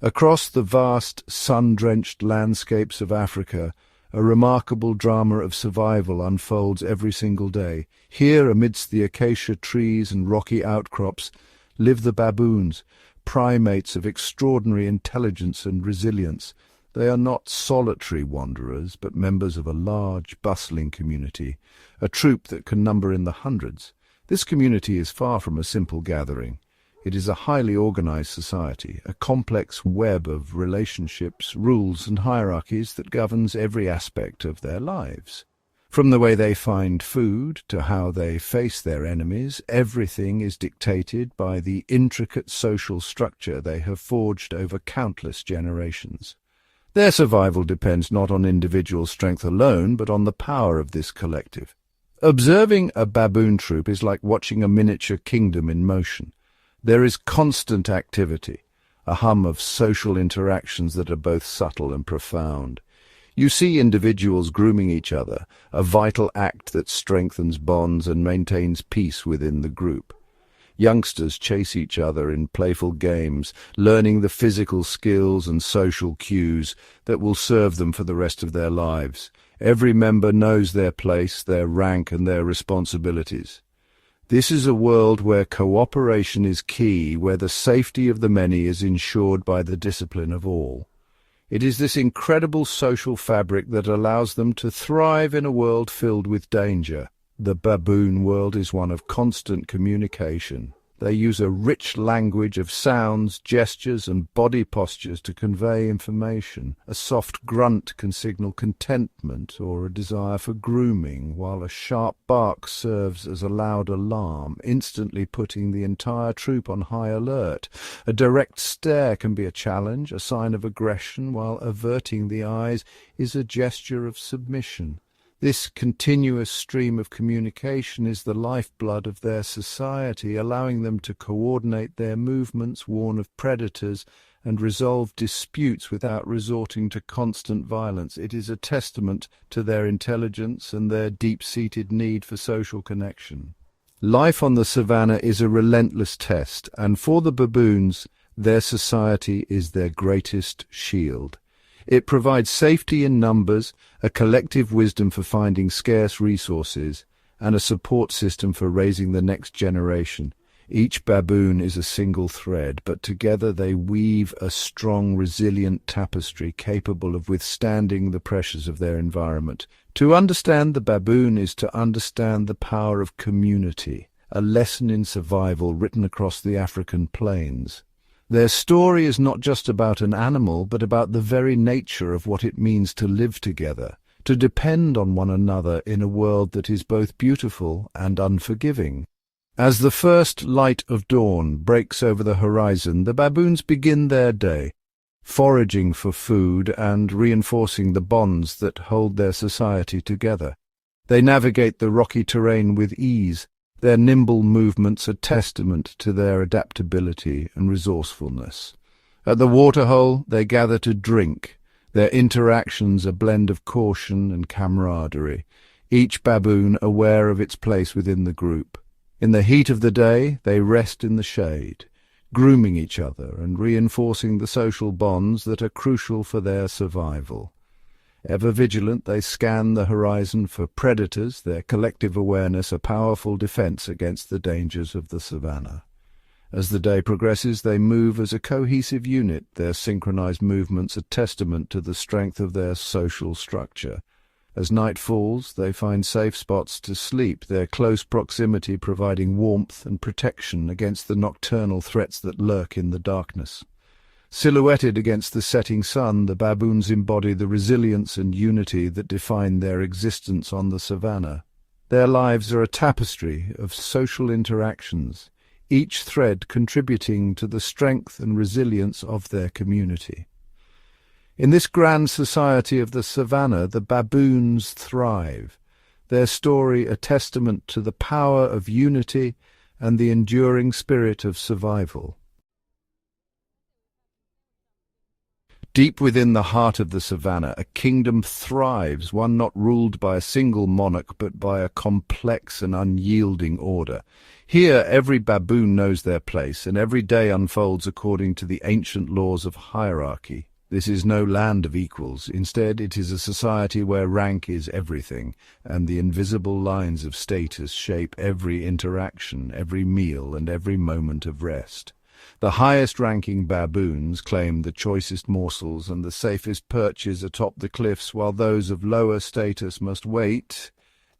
Across the vast, sun-drenched landscapes of Africa, a remarkable drama of survival unfolds every single day. Here, amidst the acacia trees and rocky outcrops, live the baboons, primates of extraordinary intelligence and resilience. They are not solitary wanderers, but members of a large, bustling community, a troop that can number in the hundreds. This community is far from a simple gathering. It is a highly organized society, a complex web of relationships, rules and hierarchies that governs every aspect of their lives. From the way they find food to how they face their enemies, everything is dictated by the intricate social structure they have forged over countless generations. Their survival depends not on individual strength alone, but on the power of this collective. Observing a baboon troop is like watching a miniature kingdom in motion. There is constant activity, a hum of social interactions that are both subtle and profound. You see individuals grooming each other, a vital act that strengthens bonds and maintains peace within the group. Youngsters chase each other in playful games, learning the physical skills and social cues that will serve them for the rest of their lives. Every member knows their place, their rank, and their responsibilities. This is a world where cooperation is key, where the safety of the many is ensured by the discipline of all. It is this incredible social fabric that allows them to thrive in a world filled with danger. The baboon world is one of constant communication. They use a rich language of sounds, gestures, and body postures to convey information. A soft grunt can signal contentment or a desire for grooming, while a sharp bark serves as a loud alarm, instantly putting the entire troop on high alert. A direct stare can be a challenge, a sign of aggression, while averting the eyes is a gesture of submission. This continuous stream of communication is the lifeblood of their society, allowing them to coordinate their movements, warn of predators, and resolve disputes without resorting to constant violence. It is a testament to their intelligence and their deep-seated need for social connection. Life on the savannah is a relentless test, and for the baboons, their society is their greatest shield. It provides safety in numbers, a collective wisdom for finding scarce resources, and a support system for raising the next generation. Each baboon is a single thread, but together they weave a strong, resilient tapestry capable of withstanding the pressures of their environment. To understand the baboon is to understand the power of community, a lesson in survival written across the African plains. Their story is not just about an animal, but about the very nature of what it means to live together, to depend on one another in a world that is both beautiful and unforgiving. As the first light of dawn breaks over the horizon, the baboons begin their day, foraging for food and reinforcing the bonds that hold their society together. They navigate the rocky terrain with ease, their nimble movements a testament to their adaptability and resourcefulness. At the waterhole, they gather to drink, their interactions a blend of caution and camaraderie, each baboon aware of its place within the group. In the heat of the day, they rest in the shade, grooming each other and reinforcing the social bonds that are crucial for their survival. Ever vigilant, they scan the horizon for predators, their collective awareness a powerful defense against the dangers of the savannah. As the day progresses, they move as a cohesive unit, their synchronized movements a testament to the strength of their social structure. As night falls, they find safe spots to sleep, their close proximity providing warmth and protection against the nocturnal threats that lurk in the darkness. Silhouetted against the setting sun, the baboons embody the resilience and unity that define their existence on the savannah. Their lives are a tapestry of social interactions, each thread contributing to the strength and resilience of their community. In this grand society of the savannah, the baboons thrive, their story a testament to the power of unity and the enduring spirit of survival. Deep within the heart of the savannah, a kingdom thrives, one not ruled by a single monarch but by a complex and unyielding order. Here, every baboon knows their place, and every day unfolds according to the ancient laws of hierarchy. This is no land of equals. Instead, it is a society where rank is everything, and the invisible lines of status shape every interaction, every meal, and every moment of rest. The highest-ranking baboons claim the choicest morsels and the safest perches atop the cliffs, while those of lower status must wait,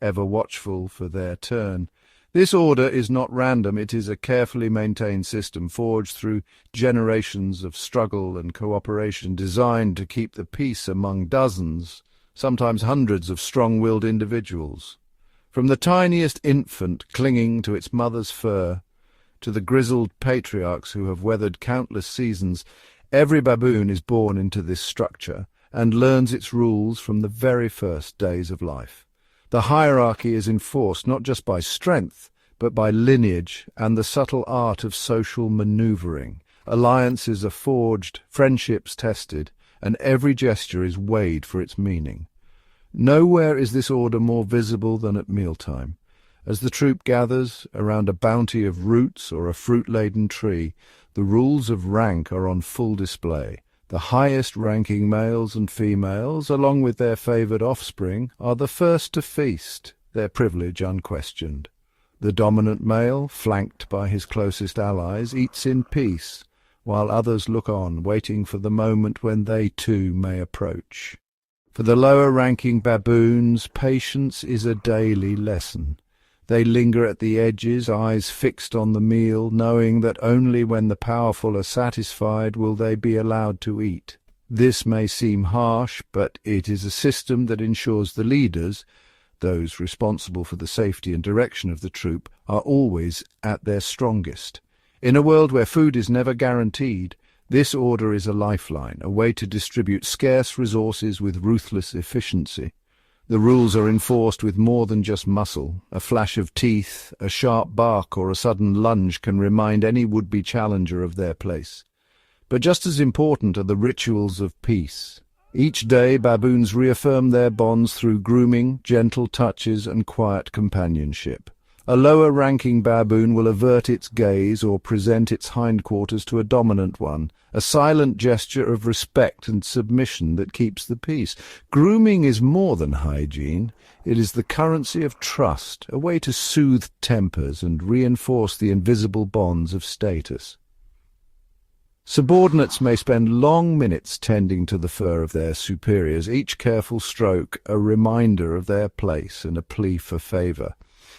ever watchful for their turn. This order is not random. It is a carefully maintained system forged through generations of struggle and cooperation, designed to keep the peace among dozens, sometimes hundreds of strong-willed individuals. From the tiniest infant clinging to its mother's fur to the grizzled patriarchs who have weathered countless seasons, every baboon is born into this structure and learns its rules from the very first days of life. The hierarchy is enforced not just by strength, but by lineage and the subtle art of social maneuvering. Alliances are forged, friendships tested, and every gesture is weighed for its meaning. Nowhere is this order more visible than at mealtime. As the troop gathers around a bounty of roots or a fruit-laden tree, the rules of rank are on full display. The highest-ranking males and females, along with their favoured offspring, are the first to feast, their privilege unquestioned. The dominant male, flanked by his closest allies, eats in peace, while others look on, waiting for the moment when they too may approach. For the lower-ranking baboons, patience is a daily lesson. They linger at the edges, eyes fixed on the meal, knowing that only when the powerful are satisfied will they be allowed to eat. This may seem harsh, but it is a system that ensures the leaders, those responsible for the safety and direction of the troop, are always at their strongest. In a world where food is never guaranteed, this order is a lifeline, a way to distribute scarce resources with ruthless efficiency. The rules are enforced with more than just muscle. A flash of teeth, a sharp bark, or a sudden lunge can remind any would-be challenger of their place. But just as important are the rituals of peace. Each day, baboons reaffirm their bonds through grooming, gentle touches, and quiet companionship. A lower-ranking baboon will avert its gaze or present its hindquarters to a dominant one, a silent gesture of respect and submission that keeps the peace. Grooming is more than hygiene. It is the currency of trust, a way to soothe tempers and reinforce the invisible bonds of status. Subordinates may spend long minutes tending to the fur of their superiors, each careful stroke a reminder of their place and a plea for favour.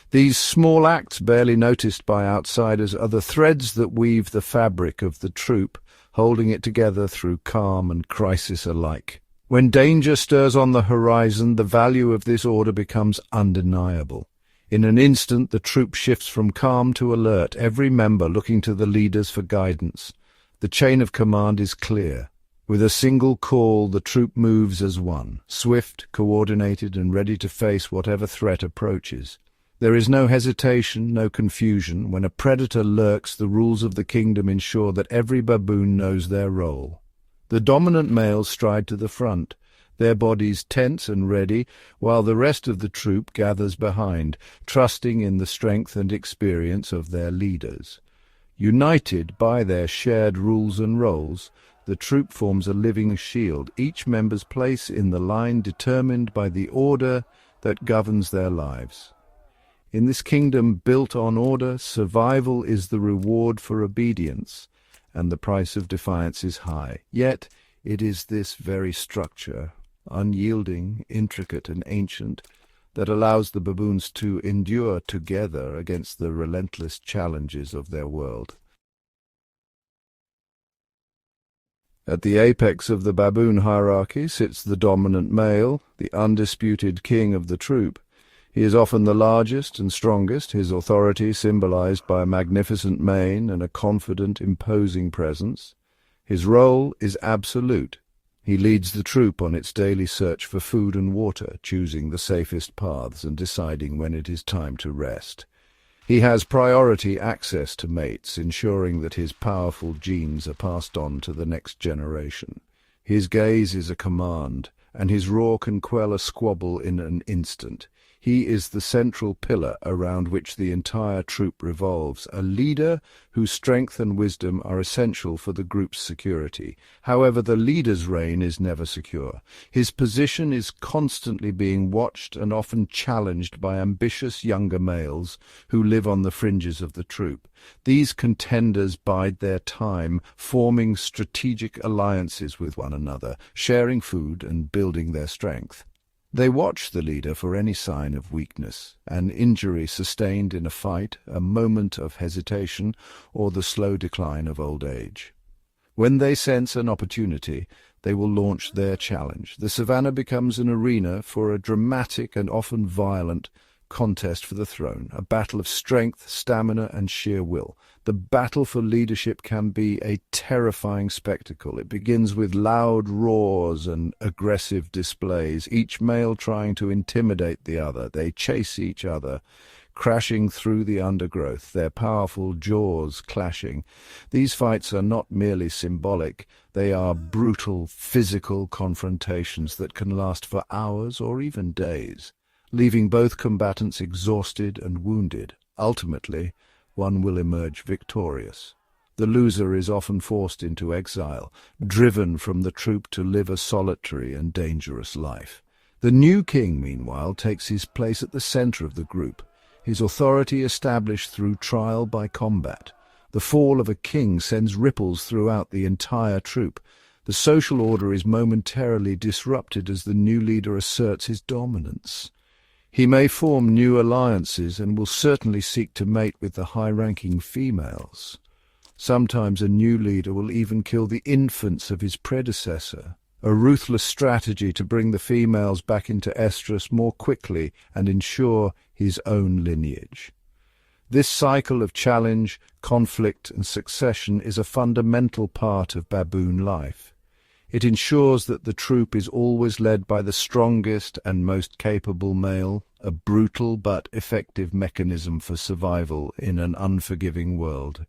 These small acts, barely noticed by outsiders, are the threads that weave the fabric of the troop, holding it together through calm and crisis alike. When danger stirs on the horizon, the value of this order becomes undeniable. In an instant, the troop shifts from calm to alert, every member looking to the leaders for guidance. The chain of command is clear. With a single call, the troop moves as one, swift, coordinated, and ready to face whatever threat approaches. There is no hesitation, no confusion. When a predator lurks, the rules of the kingdom ensure that every baboon knows their role. The dominant males stride to the front, their bodies tense and ready, while the rest of the troop gathers behind, trusting in the strength and experience of their leaders. United by their shared rules and roles, the troop forms a living shield, each member's place in the line determined by the order that governs their lives. In this kingdom built on order, survival is the reward for obedience, and the price of defiance is high. Yet it is this very structure, unyielding, intricate, and ancient, that allows the baboons to endure together against the relentless challenges of their world. At the apex of the baboon hierarchy sits the dominant male, the undisputed king of the troop. He is often the largest and strongest, his authority symbolized by a magnificent mane and a confident, imposing presence. His role is absolute. He leads the troop on its daily search for food and water, choosing the safest paths and deciding when it is time to rest. He has priority access to mates, ensuring that his powerful genes are passed on to the next generation. His gaze is a command, and his roar can quell a squabble in an instant. He is the central pillar around which the entire troop revolves, a leader whose strength and wisdom are essential for the group's security. However, the leader's reign is never secure. His position is constantly being watched and often challenged by ambitious younger males who live on the fringes of the troop. These contenders bide their time, forming strategic alliances with one another, sharing food and building their strength. They watch the leader for any sign of weakness, an injury sustained in a fight, a moment of hesitation, or the slow decline of old age. When they sense an opportunity, they will launch their challenge. The savannah becomes an arena for a dramatic and often violent contest for the throne, a battle of strength, stamina, and sheer will. The battle for leadership can be a terrifying spectacle. It begins with loud roars and aggressive displays, each male trying to intimidate the other. They chase each other, crashing through the undergrowth, their powerful jaws clashing. These fights are not merely symbolic, they are brutal, physical confrontations that can last for hours or even days, leaving both combatants exhausted and wounded. Ultimately, one will emerge victorious. The loser is often forced into exile, driven from the troop to live a solitary and dangerous life. The new king, meanwhile, takes his place at the center of the group, his authority established through trial by combat. The fall of a king sends ripples throughout the entire troop. The social order is momentarily disrupted as the new leader asserts his dominance. He may form new alliances and will certainly seek to mate with the high-ranking females. Sometimes a new leader will even kill the infants of his predecessor, a ruthless strategy to bring the females back into estrus more quickly and ensure his own lineage. This cycle of challenge, conflict, and succession is a fundamental part of baboon life. It ensures that the troop is always led by the strongest and most capable male, a brutal but effective mechanism for survival in an unforgiving world.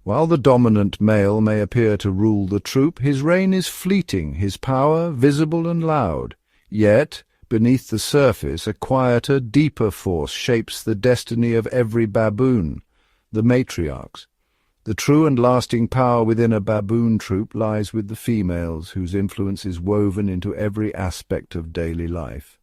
While the dominant male may appear to rule the troop, his reign is fleeting, his power visible and loud. Yet, beneath the surface, a quieter, deeper force shapes the destiny of every baboon, the matriarchs. The true and lasting power within a baboon troop lies with the females, whose influence is woven into every aspect of daily life.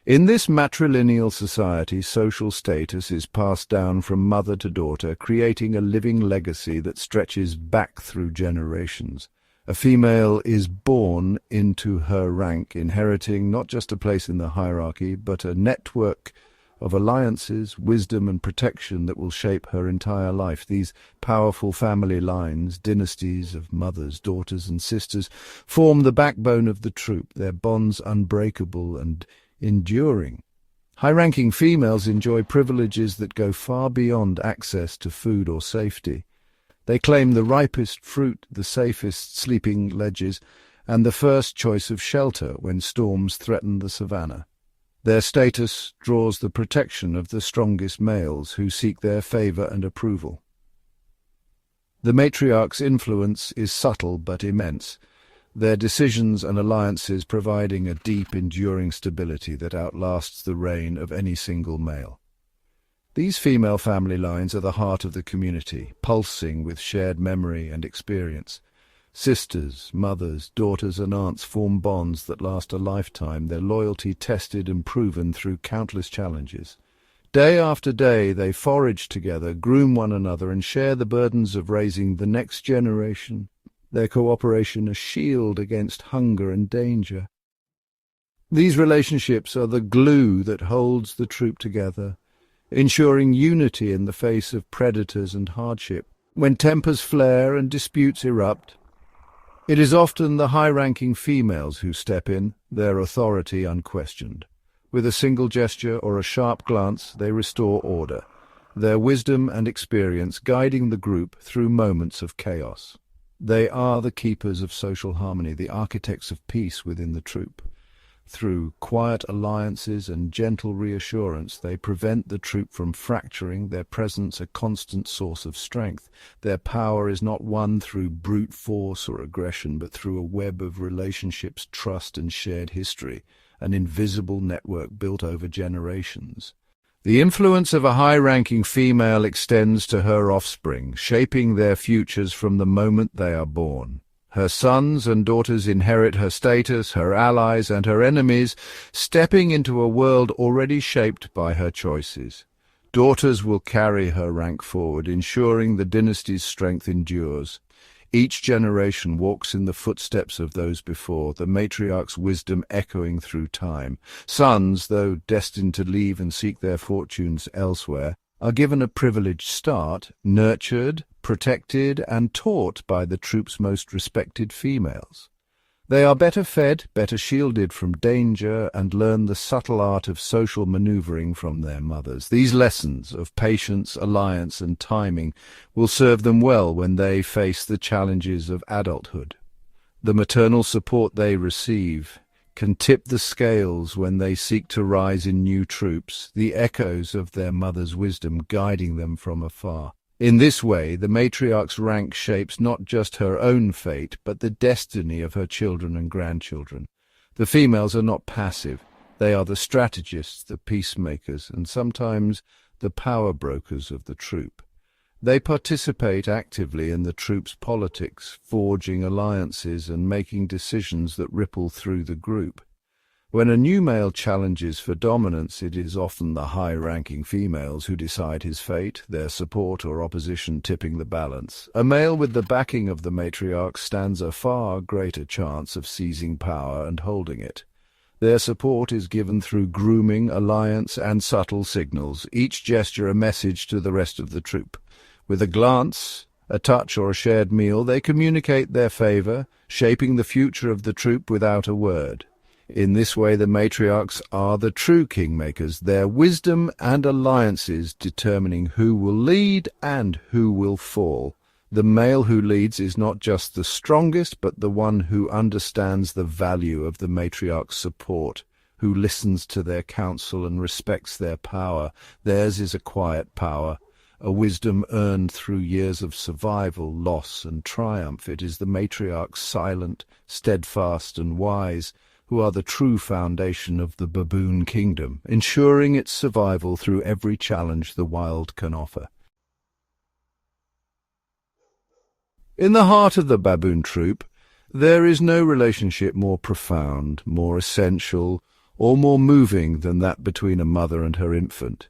In this matrilineal society, social status is passed down from mother to daughter, creating a living legacy that stretches back through generations. A female is born into her rank, inheriting not just a place in the hierarchy, but a network of alliances, wisdom, and protection that will shape her entire life. These powerful family lines, dynasties of mothers, daughters, and sisters, form the backbone of the troop, their bonds unbreakable and enduring. High-ranking females enjoy privileges that go far beyond access to food or safety. They claim the ripest fruit, the safest sleeping ledges, and the first choice of shelter when storms threaten the savannah. Their status draws the protection of the strongest males who seek their favor and approval. The matriarch's influence is subtle but immense, their decisions and alliances providing a deep, enduring stability that outlasts the reign of any single male. These female family lines are the heart of the community, pulsing with shared memory and experience. Sisters, mothers, daughters, and aunts form bonds that last a lifetime, their loyalty tested and proven through countless challenges. Day after day, they forage together, groom one another, and share the burdens of raising the next generation, their cooperation a shield against hunger and danger. These relationships are the glue that holds the troop together, ensuring unity in the face of predators and hardship. When tempers flare and disputes erupt, it is often the high-ranking females who step in, their authority unquestioned. With a single gesture or a sharp glance, they restore order, their wisdom and experience guiding the group through moments of chaos. They are the keepers of social harmony, the architects of peace within the troop. Through quiet alliances and gentle reassurance, they prevent the troop from fracturing, their presence a constant source of strength. Their power is not won through brute force or aggression, but through a web of relationships, trust, and shared history, an invisible network built over generations. The influence of a high-ranking female extends to her offspring, shaping their futures from the moment they are born. Her sons and daughters inherit her status, her allies and her enemies, stepping into a world already shaped by her choices. Daughters will carry her rank forward, ensuring the dynasty's strength endures. Each generation walks in the footsteps of those before, the matriarch's wisdom echoing through time. Sons, though destined to leave and seek their fortunes elsewhere, are given a privileged start, nurtured, protected, and taught by the troop's most respected females. They are better fed, better shielded from danger, and learn the subtle art of social maneuvering from their mothers. These lessons of patience, alliance, and timing will serve them well when they face the challenges of adulthood. The maternal support they receive can tip the scales when they seek to rise in new troops, the echoes of their mother's wisdom guiding them from afar. In this way, the matriarch's rank shapes not just her own fate, but the destiny of her children and grandchildren. The females are not passive. They are the strategists, the peacemakers, and sometimes the power brokers of the troop. They participate actively in the troop's politics, forging alliances and making decisions that ripple through the group. When a new male challenges for dominance, it is often the high-ranking females who decide his fate, their support or opposition tipping the balance. A male with the backing of the matriarch stands a far greater chance of seizing power and holding it. Their support is given through grooming, alliance, and subtle signals, each gesture a message to the rest of the troop. With a glance, a touch, or a shared meal, they communicate their favor, shaping the future of the troop without a word. In this way, the matriarchs are the true kingmakers, their wisdom and alliances determining who will lead and who will fall. The male who leads is not just the strongest, but the one who understands the value of the matriarch's support, who listens to their counsel and respects their power. Theirs is a quiet power, a wisdom earned through years of survival, loss, and triumph. It is the matriarchs, silent, steadfast, and wise, who are the true foundation of the baboon kingdom, ensuring its survival through every challenge the wild can offer. In the heart of the baboon troop, there is no relationship more profound, more essential, or more moving than that between a mother and her infant.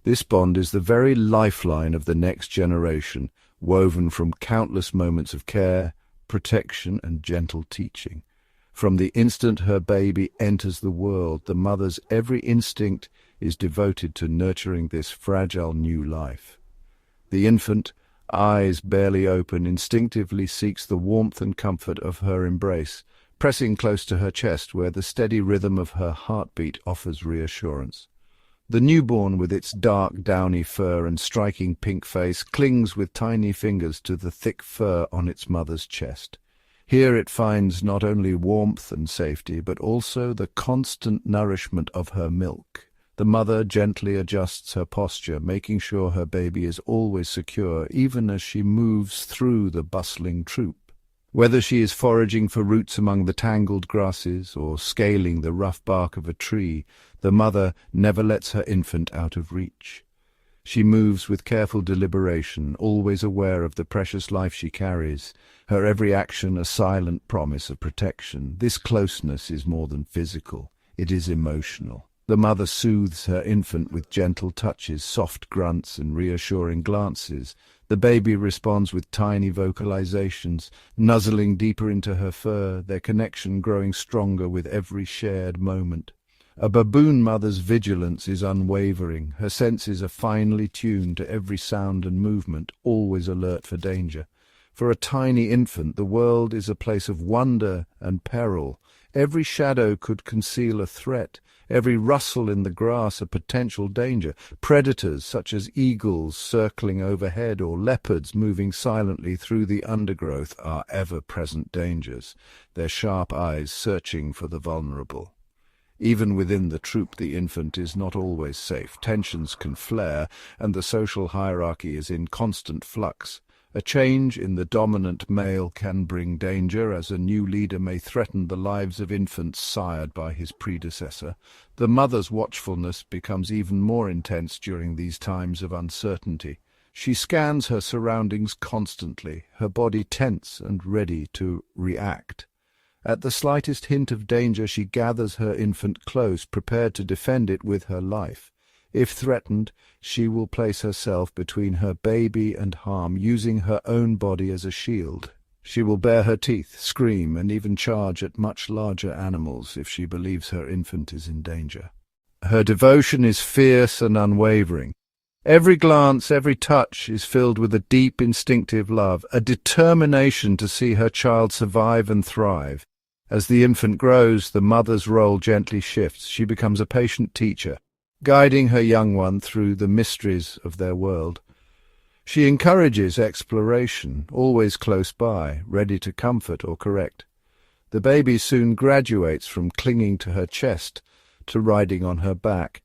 This bond is the very lifeline of the next generation, woven from countless moments of care, protection, and gentle teaching. From the instant her baby enters the world, the mother's every instinct is devoted to nurturing this fragile new life. The infant, eyes barely open, instinctively seeks the warmth and comfort of her embrace, pressing close to her chest where the steady rhythm of her heartbeat offers reassurance. The newborn, with its dark, downy fur and striking pink face, clings with tiny fingers to the thick fur on its mother's chest. Here it finds not only warmth and safety, but also the constant nourishment of her milk. The mother gently adjusts her posture, making sure her baby is always secure, even as she moves through the bustling troop. Whether she is foraging for roots among the tangled grasses or scaling the rough bark of a tree, the mother never lets her infant out of reach. She moves with careful deliberation, always aware of the precious life she carries, her every action a silent promise of protection. This closeness is more than physical, it is emotional. The mother soothes her infant with gentle touches, soft grunts, and reassuring glances. The baby responds with tiny vocalizations, nuzzling deeper into her fur, their connection growing stronger with every shared moment. A baboon mother's vigilance is unwavering. Her senses are finely tuned to every sound and movement, always alert for danger. For a tiny infant, the world is a place of wonder and peril. Every shadow could conceal a threat, every rustle in the grass a potential danger. Predators such as eagles circling overhead or leopards moving silently through the undergrowth are ever-present dangers, their sharp eyes searching for the vulnerable. Even within the troop, the infant is not always safe. Tensions can flare, and the social hierarchy is in constant flux. A change in the dominant male can bring danger, as a new leader may threaten the lives of infants sired by his predecessor. The mother's watchfulness becomes even more intense during these times of uncertainty. She scans her surroundings constantly, her body tense and ready to react. At the slightest hint of danger, she gathers her infant close, prepared to defend it with her life. If threatened, she will place herself between her baby and harm, using her own body as a shield. She will bare her teeth, scream, and even charge at much larger animals if she believes her infant is in danger. Her devotion is fierce and unwavering. Every glance, every touch is filled with a deep instinctive love, a determination to see her child survive and thrive. As the infant grows, the mother's role gently shifts. She becomes a patient teacher, guiding her young one through the mysteries of their world. She encourages exploration, always close by, ready to comfort or correct. The baby soon graduates from clinging to her chest to riding on her back,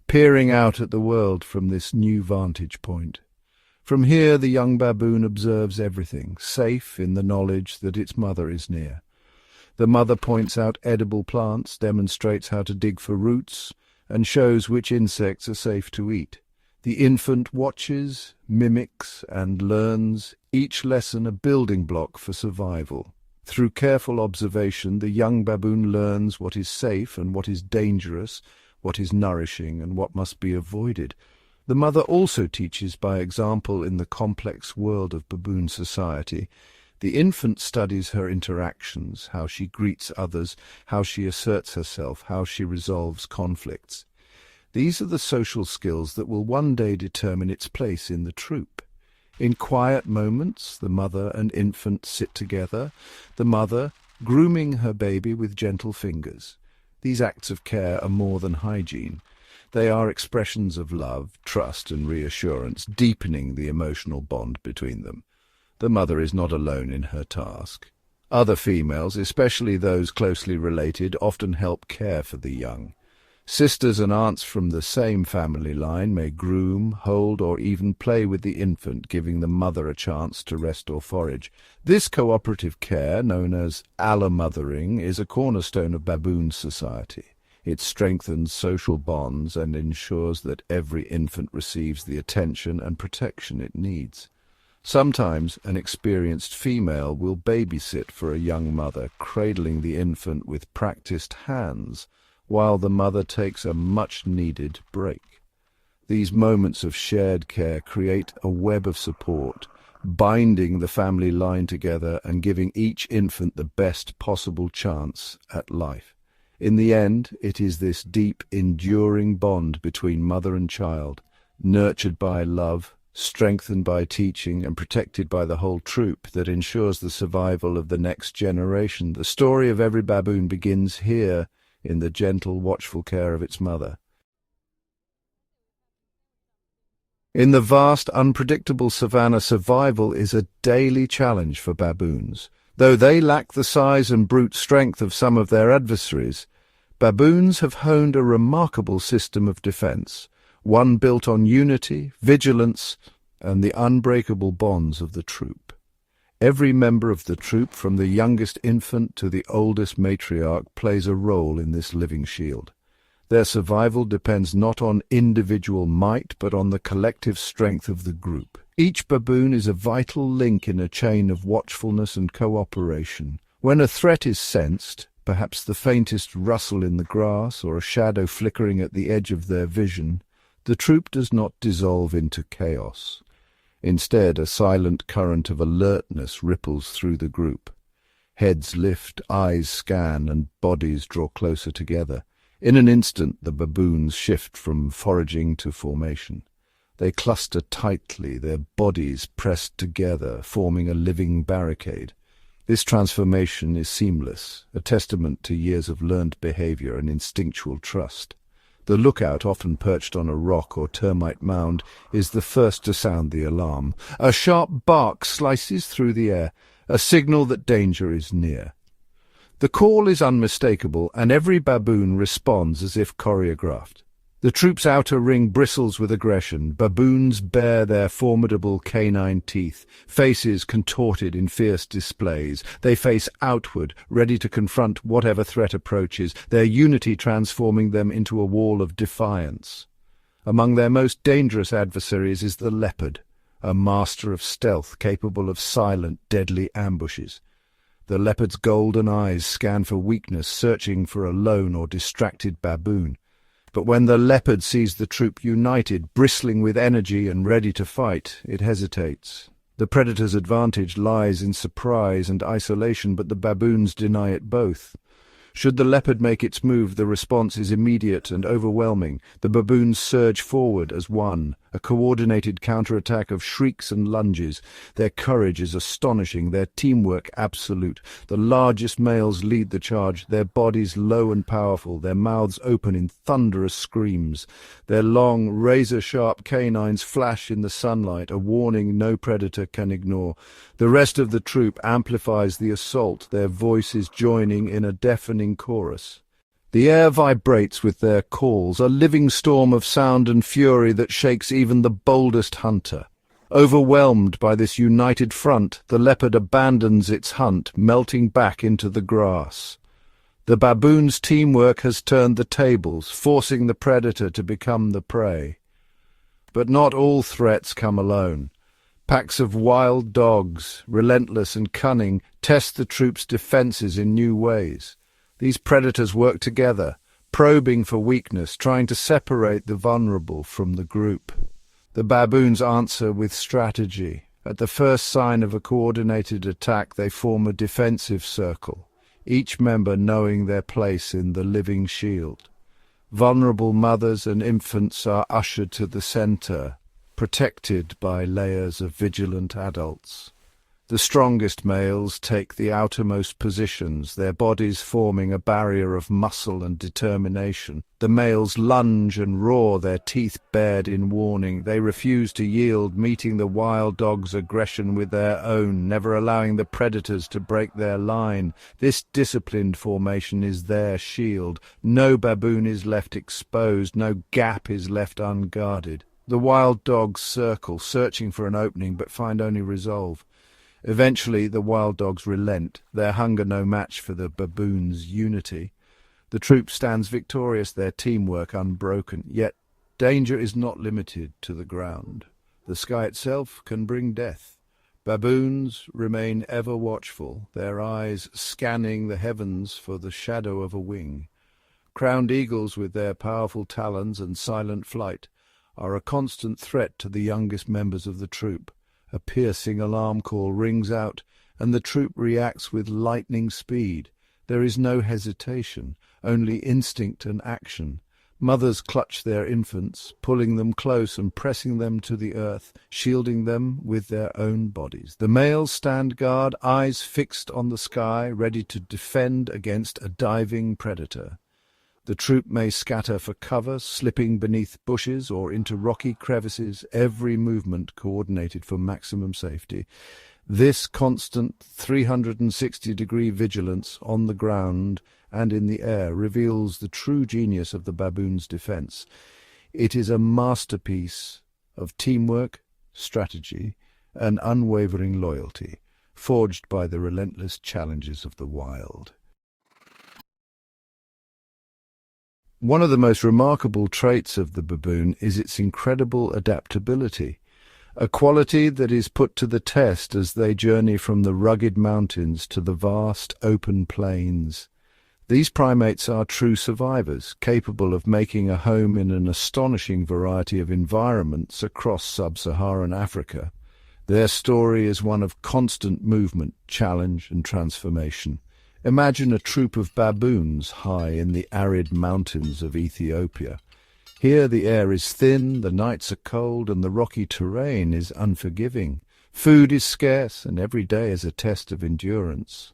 peering out at the world from this new vantage point. From here the young baboon observes everything, safe in the knowledge that its mother is near. The mother points out edible plants, demonstrates how to dig for roots, and shows which insects are safe to eat. The infant watches, mimics, and learns, each lesson a building block for survival. Through careful observation, the young baboon learns what is safe and what is dangerous, what is nourishing and what must be avoided. The mother also teaches by example in the complex world of baboon society. The infant studies her interactions, how she greets others, how she asserts herself, how she resolves conflicts. These are the social skills that will one day determine its place in the troop. In quiet moments, the mother and infant sit together, the mother grooming her baby with gentle fingers. These acts of care are more than hygiene. They are expressions of love, trust, and reassurance, deepening the emotional bond between them. The mother is not alone in her task. Other females, especially those closely related, often help care for the young. Sisters and aunts from the same family line may groom, hold, or even play with the infant, giving the mother a chance to rest or forage. This cooperative care, known as allomothering, is a cornerstone of baboon society. It strengthens social bonds and ensures that every infant receives the attention and protection it needs. Sometimes an experienced female will babysit for a young mother, cradling the infant with practiced hands, while the mother takes a much-needed break. These moments of shared care create a web of support, binding the family line together and giving each infant the best possible chance at life. In the end, it is this deep, enduring bond between mother and child, nurtured by love, strengthened by teaching, and protected by the whole troop, that ensures the survival of the next generation. The story of every baboon begins here, in the gentle, watchful care of its mother. In the vast, unpredictable savanna, survival is a daily challenge for baboons. Though they lack the size and brute strength of some of their adversaries, baboons have honed a remarkable system of defense, one built on unity, vigilance, and the unbreakable bonds of the troop. Every member of the troop, from the youngest infant to the oldest matriarch, plays a role in this living shield. Their survival depends not on individual might, but on the collective strength of the group. Each baboon is a vital link in a chain of watchfulness and cooperation. When a threat is sensed, perhaps the faintest rustle in the grass or a shadow flickering at the edge of their vision, the troop does not dissolve into chaos. Instead, a silent current of alertness ripples through the group. Heads lift, eyes scan, and bodies draw closer together. In an instant, the baboons shift from foraging to formation. They cluster tightly, their bodies pressed together, forming a living barricade. This transformation is seamless, a testament to years of learned behavior and instinctual trust. The lookout, often perched on a rock or termite mound, is the first to sound the alarm. A sharp bark slices through the air, a signal that danger is near. The call is unmistakable, and every baboon responds as if choreographed. The troop's outer ring bristles with aggression. Baboons bare their formidable canine teeth, faces contorted in fierce displays. They face outward, ready to confront whatever threat approaches, their unity transforming them into a wall of defiance. Among their most dangerous adversaries is the leopard, a master of stealth capable of silent, deadly ambushes. The leopard's golden eyes scan for weakness, searching for a lone or distracted baboon. But when the leopard sees the troop united, bristling with energy and ready to fight, it hesitates. The predator's advantage lies in surprise and isolation, but the baboons deny it both. Should the leopard make its move, the response is immediate and overwhelming. The baboons surge forward as one, a coordinated counterattack of shrieks and lunges. Their courage is astonishing, their teamwork absolute. The largest males lead the charge, their bodies low and powerful, their mouths open in thunderous screams. Their long, razor-sharp canines flash in the sunlight, a warning no predator can ignore. The rest of the troop amplifies the assault, their voices joining in a deafening chorus. The air vibrates with their calls, a living storm of sound and fury that shakes even the boldest hunter. Overwhelmed by this united front, the leopard abandons its hunt, melting back into the grass. The baboon's teamwork has turned the tables, forcing the predator to become the prey. But not all threats come alone. Packs of wild dogs, relentless and cunning, test the troop's defenses in new ways. These predators work together, probing for weakness, trying to separate the vulnerable from the group. The baboons answer with strategy. At the first sign of a coordinated attack, they form a defensive circle, each member knowing their place in the living shield. Vulnerable mothers and infants are ushered to the center, protected by layers of vigilant adults. The strongest males take the outermost positions, their bodies forming a barrier of muscle and determination. The males lunge and roar, their teeth bared in warning. They refuse to yield, meeting the wild dog's aggression with their own, never allowing the predators to break their line. This disciplined formation is their shield. No baboon is left exposed, no gap is left unguarded. The wild dogs circle, searching for an opening, but find only resolve. Eventually, the wild dogs relent, their hunger no match for the baboons' unity. The troop stands victorious, their teamwork unbroken. Yet, danger is not limited to the ground. The sky itself can bring death. Baboons remain ever watchful, their eyes scanning the heavens for the shadow of a wing. Crowned eagles, with their powerful talons and silent flight, are a constant threat to the youngest members of the troop. A piercing alarm call rings out, and the troop reacts with lightning speed. There is no hesitation, only instinct and action. Mothers clutch their infants, pulling them close and pressing them to the earth, shielding them with their own bodies. The males stand guard, eyes fixed on the sky, ready to defend against a diving predator. The troop may scatter for cover, slipping beneath bushes or into rocky crevices, every movement coordinated for maximum safety. This constant 360-degree vigilance on the ground and in the air reveals the true genius of the baboon's defense. It is a masterpiece of teamwork, strategy, and unwavering loyalty, forged by the relentless challenges of the wild. One of the most remarkable traits of the baboon is its incredible adaptability, a quality that is put to the test as they journey from the rugged mountains to the vast open plains. These primates are true survivors, capable of making a home in an astonishing variety of environments across sub-Saharan Africa. Their story is one of constant movement, challenge, and transformation. Imagine a troop of baboons high in the arid mountains of Ethiopia. Here the air is thin, the nights are cold, and the rocky terrain is unforgiving. Food is scarce, and every day is a test of endurance.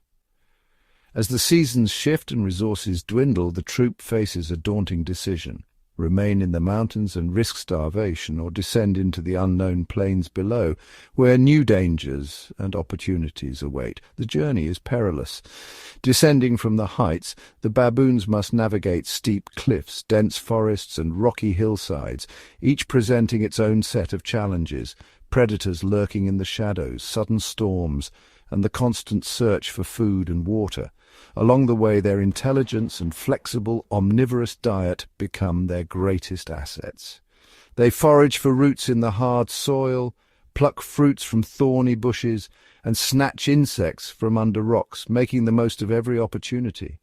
As the seasons shift and resources dwindle, the troop faces a daunting decision. remain in the mountains and risk starvation, or descend into the unknown plains below, where new dangers and opportunities await. The journey is perilous. Descending from the heights, the baboons must navigate steep cliffs, dense forests, and rocky hillsides, each presenting its own set of challenges: predators lurking in the shadows, sudden storms, and the constant search for food and water. Along the way, their intelligence and flexible, omnivorous diet become their greatest assets. They forage for roots in the hard soil, pluck fruits from thorny bushes, and snatch insects from under rocks, making the most of every opportunity.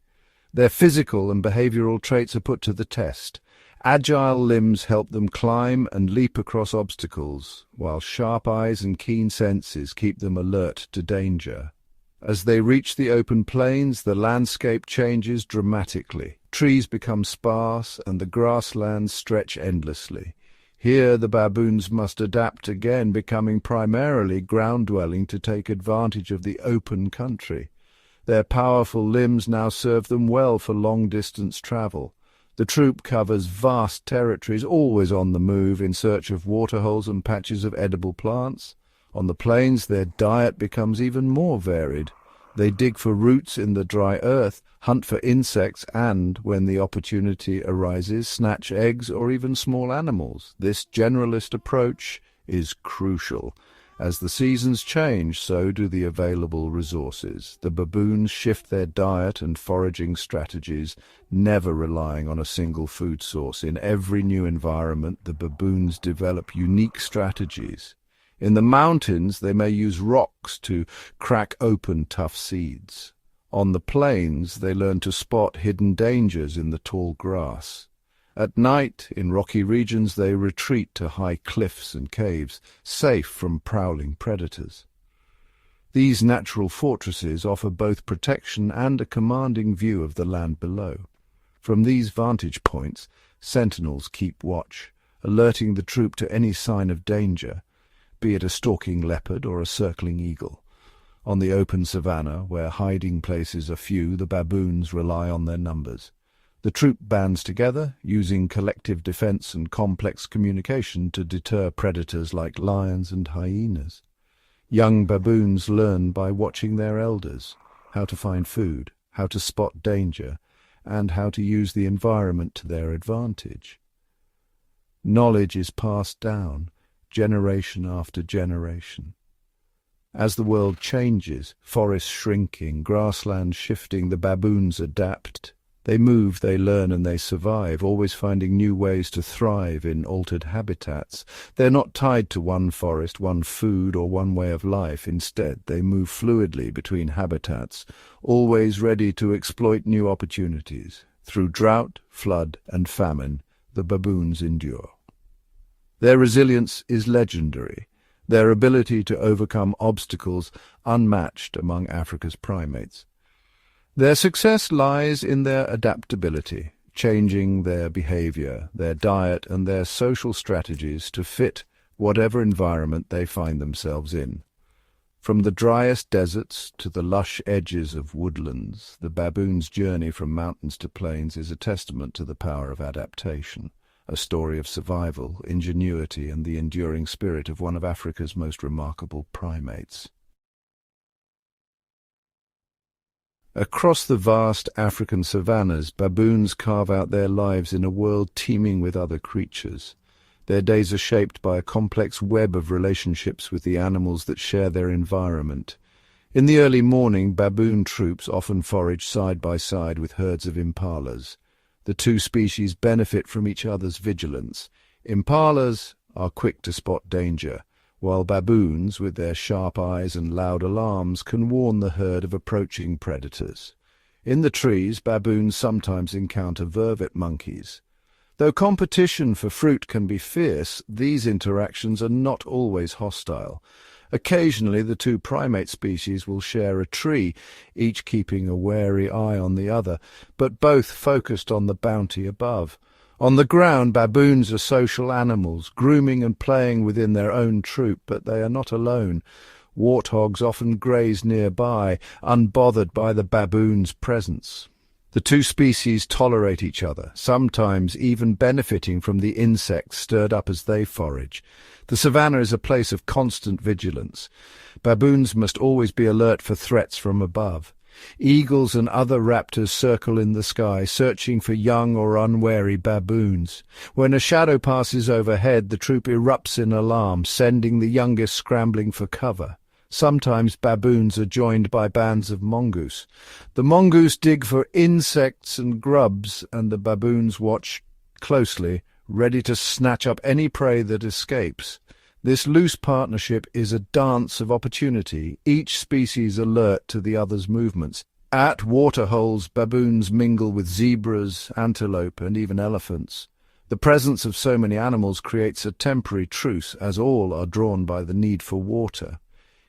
Their physical and behavioral traits are put to the test. Agile limbs help them climb and leap across obstacles, while sharp eyes and keen senses keep them alert to danger. As they reach the open plains, the landscape changes dramatically. Trees become sparse and the grasslands stretch endlessly. Here the baboons must adapt again, becoming primarily ground-dwelling to take advantage of the open country. Their powerful limbs now serve them well for long-distance travel. The troop covers vast territories, always on the move in search of waterholes and patches of edible plants. On the plains, their diet becomes even more varied. They dig for roots in the dry earth, hunt for insects, and, when the opportunity arises, snatch eggs or even small animals. This generalist approach is crucial. As the seasons change, so do the available resources. The baboons shift their diet and foraging strategies, never relying on a single food source. In every new environment, the baboons develop unique strategies. In the mountains, they may use rocks to crack open tough seeds. On the plains, they learn to spot hidden dangers in the tall grass. At night, in rocky regions, they retreat to high cliffs and caves, safe from prowling predators. These natural fortresses offer both protection and a commanding view of the land below. From these vantage points, sentinels keep watch, alerting the troop to any sign of danger, be it a stalking leopard or a circling eagle. On the open savanna, where hiding places are few, the baboons rely on their numbers. The troop bands together, using collective defense and complex communication to deter predators like lions and hyenas. Young baboons learn by watching their elders, how to find food, how to spot danger, and how to use the environment to their advantage. Knowledge is passed down, generation after generation. As the world changes, forests shrinking, grasslands shifting, the baboons adapt. They move, they learn, and they survive, always finding new ways to thrive in altered habitats. They're not tied to one forest, one food, or one way of life. Instead, they move fluidly between habitats, always ready to exploit new opportunities. Through drought, flood, and famine, the baboons endure. Their resilience is legendary, their ability to overcome obstacles unmatched among Africa's primates. Their success lies in their adaptability, changing their behavior, their diet, and their social strategies to fit whatever environment they find themselves in. From the driest deserts to the lush edges of woodlands, the baboon's journey from mountains to plains is a testament to the power of adaptation, a story of survival, ingenuity, and the enduring spirit of one of Africa's most remarkable primates. Across the vast African savannas, baboons carve out their lives in a world teeming with other creatures. Their days are shaped by a complex web of relationships with the animals that share their environment. In the early morning, baboon troops often forage side by side with herds of impalas. The two species benefit from each other's vigilance. Impalas are quick to spot danger, while baboons, with their sharp eyes and loud alarms, can warn the herd of approaching predators. In the trees, baboons sometimes encounter vervet monkeys. Though competition for fruit can be fierce, these interactions are not always hostile. Occasionally, the two primate species will share a tree, each keeping a wary eye on the other, but both focused on the bounty above. On the ground, baboons are social animals, grooming and playing within their own troop, but they are not alone. Warthogs often graze nearby, unbothered by the baboon's presence. The two species tolerate each other, sometimes even benefiting from the insects stirred up as they forage. The savanna is a place of constant vigilance. Baboons must always be alert for threats from above. Eagles and other raptors circle in the sky, searching for young or unwary baboons. When a shadow passes overhead, the troop erupts in alarm, sending the youngest scrambling for cover. Sometimes baboons are joined by bands of mongoose. The mongoose dig for insects and grubs, and the baboons watch closely, ready to snatch up any prey that escapes. This loose partnership is a dance of opportunity, each species alert to the other's movements. At waterholes, baboons mingle with zebras, antelope, and even elephants. The presence of so many animals creates a temporary truce, as all are drawn by the need for water.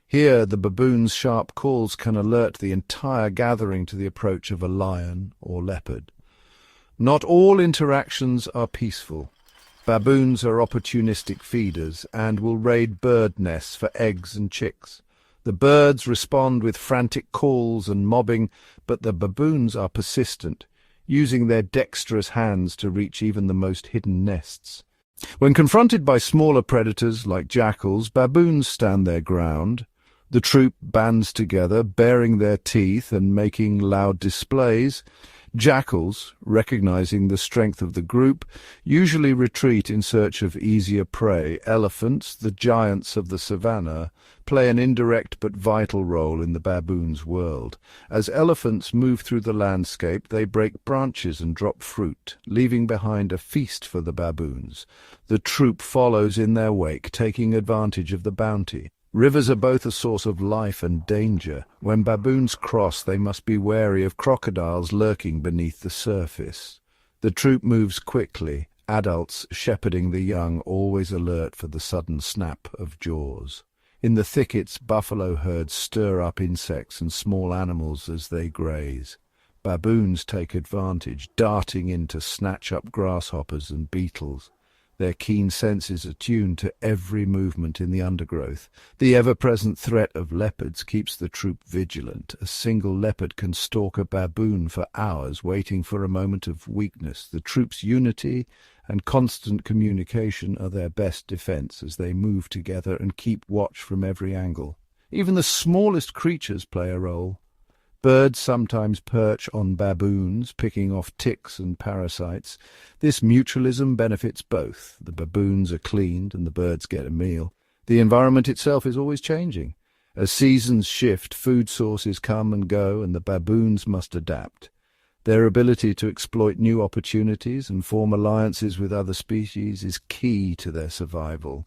Here, the baboon's sharp calls can alert the entire gathering to the approach of a lion or leopard. Not all interactions are peaceful. Baboons are opportunistic feeders and will raid bird nests for eggs and chicks. The birds respond with frantic calls and mobbing, but the baboons are persistent, using their dexterous hands to reach even the most hidden nests. When confronted by smaller predators like jackals, baboons stand their ground. The troop bands together, baring their teeth and making loud displays. Jackals, recognizing the strength of the group, usually retreat in search of easier prey. Elephants, the giants of the savanna, play an indirect but vital role in the baboon's world. As elephants move through the landscape, they break branches and drop fruit, leaving behind a feast for the baboons. The troop follows in their wake, taking advantage of the bounty. Rivers are both a source of life and danger. When baboons cross, they must be wary of crocodiles lurking beneath the surface. The troop moves quickly, adults shepherding the young, always alert for the sudden snap of jaws. In the thickets, buffalo herds stir up insects and small animals as they graze. Baboons take advantage, darting in to snatch up grasshoppers and beetles. Their keen senses are tuned to every movement in the undergrowth. The ever-present threat of leopards keeps the troop vigilant. A single leopard can stalk a baboon for hours, waiting for a moment of weakness. The troop's unity and constant communication are their best defense as they move together and keep watch from every angle. Even the smallest creatures play a role. Birds sometimes perch on baboons, picking off ticks and parasites. This mutualism benefits both. The baboons are cleaned and the birds get a meal. The environment itself is always changing. As seasons shift, food sources come and go, and the baboons must adapt. Their ability to exploit new opportunities and form alliances with other species is key to their survival.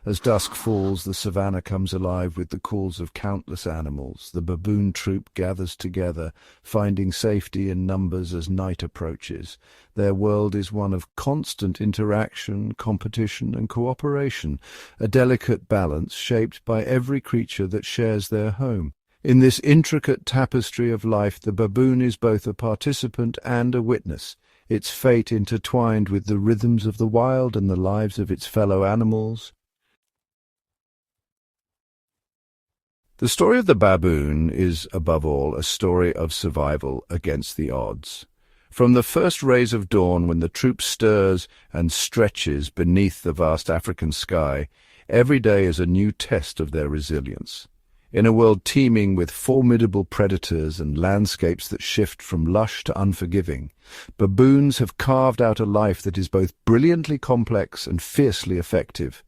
As dusk falls, the savanna comes alive with the calls of countless animals. The baboon troop gathers together, finding safety in numbers as night approaches. Their world is one of constant interaction, competition, and cooperation, a delicate balance shaped by every creature that shares their home. In this intricate tapestry of life, the baboon is both a participant and a witness, its fate intertwined with the rhythms of the wild and the lives of its fellow animals. The story of the baboon is, above all, a story of survival against the odds. From the first rays of dawn, when the troop stirs and stretches beneath the vast African sky, every day is a new test of their resilience. In a world teeming with formidable predators and landscapes that shift from lush to unforgiving, baboons have carved out a life that is both brilliantly complex and fiercely effective.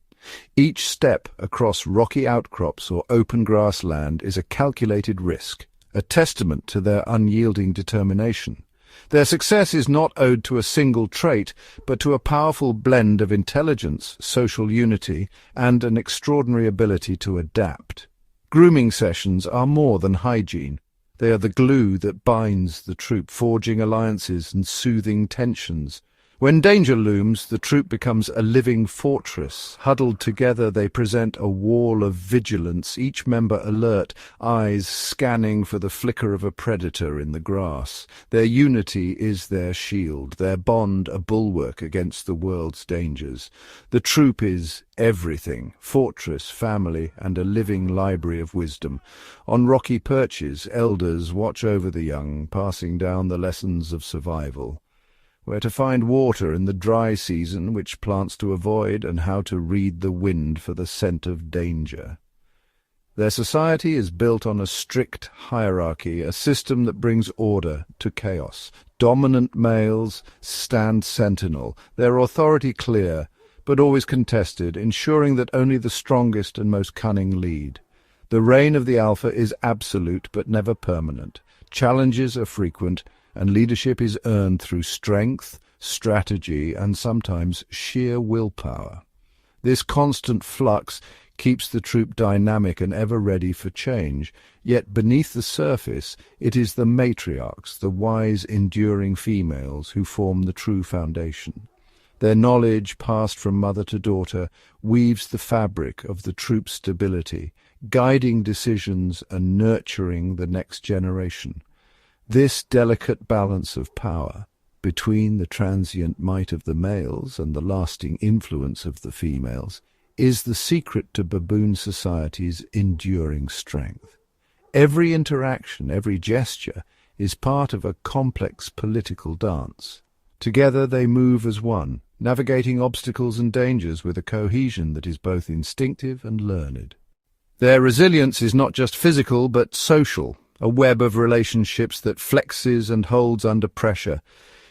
Each step across rocky outcrops or open grassland is a calculated risk, a testament to their unyielding determination. Their success is not owed to a single trait, but to a powerful blend of intelligence, social unity, and an extraordinary ability to adapt. Grooming sessions are more than hygiene. They are the glue that binds the troop, forging alliances and soothing tensions. When danger looms, the troop becomes a living fortress. Huddled together, they present a wall of vigilance, each member alert, eyes scanning for the flicker of a predator in the grass. Their unity is their shield, their bond a bulwark against the world's dangers. The troop is everything: fortress, family, and a living library of wisdom. On rocky perches, elders watch over the young, passing down the lessons of survival: where to find water in the dry season, which plants to avoid, and how to read the wind for the scent of danger. Their society is built on a strict hierarchy, a system that brings order to chaos. Dominant males stand sentinel, their authority clear, but always contested, ensuring that only the strongest and most cunning lead. The reign of the alpha is absolute but never permanent. Challenges are frequent, and leadership is earned through strength, strategy, and sometimes sheer willpower. This constant flux keeps the troop dynamic and ever ready for change, yet beneath the surface it is the matriarchs, the wise, enduring females, who form the true foundation. Their knowledge, passed from mother to daughter, weaves the fabric of the troop's stability, guiding decisions and nurturing the next generation. This delicate balance of power, between the transient might of the males and the lasting influence of the females, is the secret to baboon society's enduring strength. Every interaction, every gesture, is part of a complex political dance. Together they move as one, navigating obstacles and dangers with a cohesion that is both instinctive and learned. Their resilience is not just physical but social, a web of relationships that flexes and holds under pressure.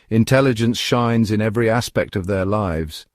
Intelligence shines in every aspect of their lives.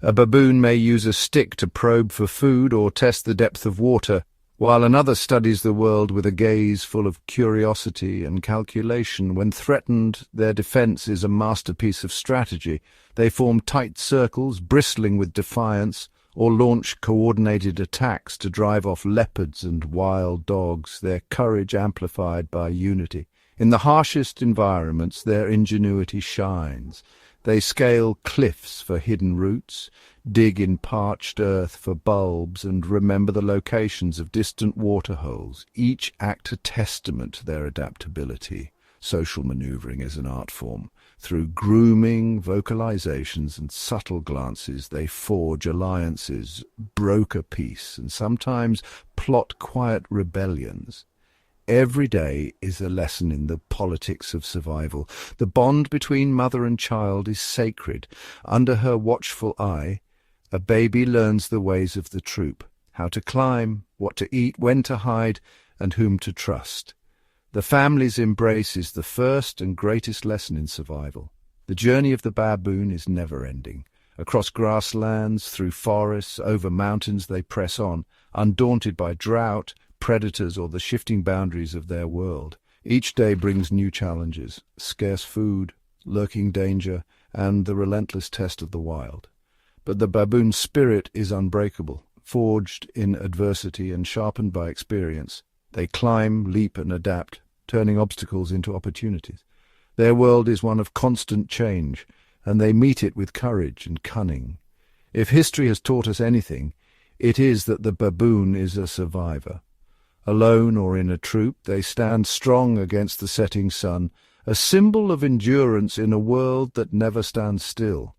A baboon may use a stick to probe for food or test the depth of water, while another studies the world with a gaze full of curiosity and calculation. When threatened, their defense is a masterpiece of strategy. They form tight circles, bristling with defiance, or launch coordinated attacks to drive off leopards and wild dogs, their courage amplified by unity. In the harshest environments, their ingenuity shines. They scale cliffs for hidden roots, dig in parched earth for bulbs, and remember the locations of distant waterholes. Each act a testament to their adaptability. Social maneuvering is an art form. Through grooming, vocalizations, and subtle glances, they forge alliances, broker peace, and sometimes plot quiet rebellions. Every day is a lesson in the politics of survival. The bond between mother and child is sacred. Under her watchful eye, a baby learns the ways of the troop, how to climb, what to eat, when to hide, and whom to trust. The family's embrace is the first and greatest lesson in survival. The journey of the baboon is never-ending. Across grasslands, through forests, over mountains they press on, undaunted by drought, predators, or the shifting boundaries of their world. Each day brings new challenges: scarce food, lurking danger, and the relentless test of the wild. But the baboon spirit is unbreakable, forged in adversity and sharpened by experience. They climb, leap, and adapt, turning obstacles into opportunities. Their world is one of constant change, and they meet it with courage and cunning. If history has taught us anything, it is that the baboon is a survivor. Alone or in a troop, they stand strong against the setting sun, a symbol of endurance in a world that never stands still.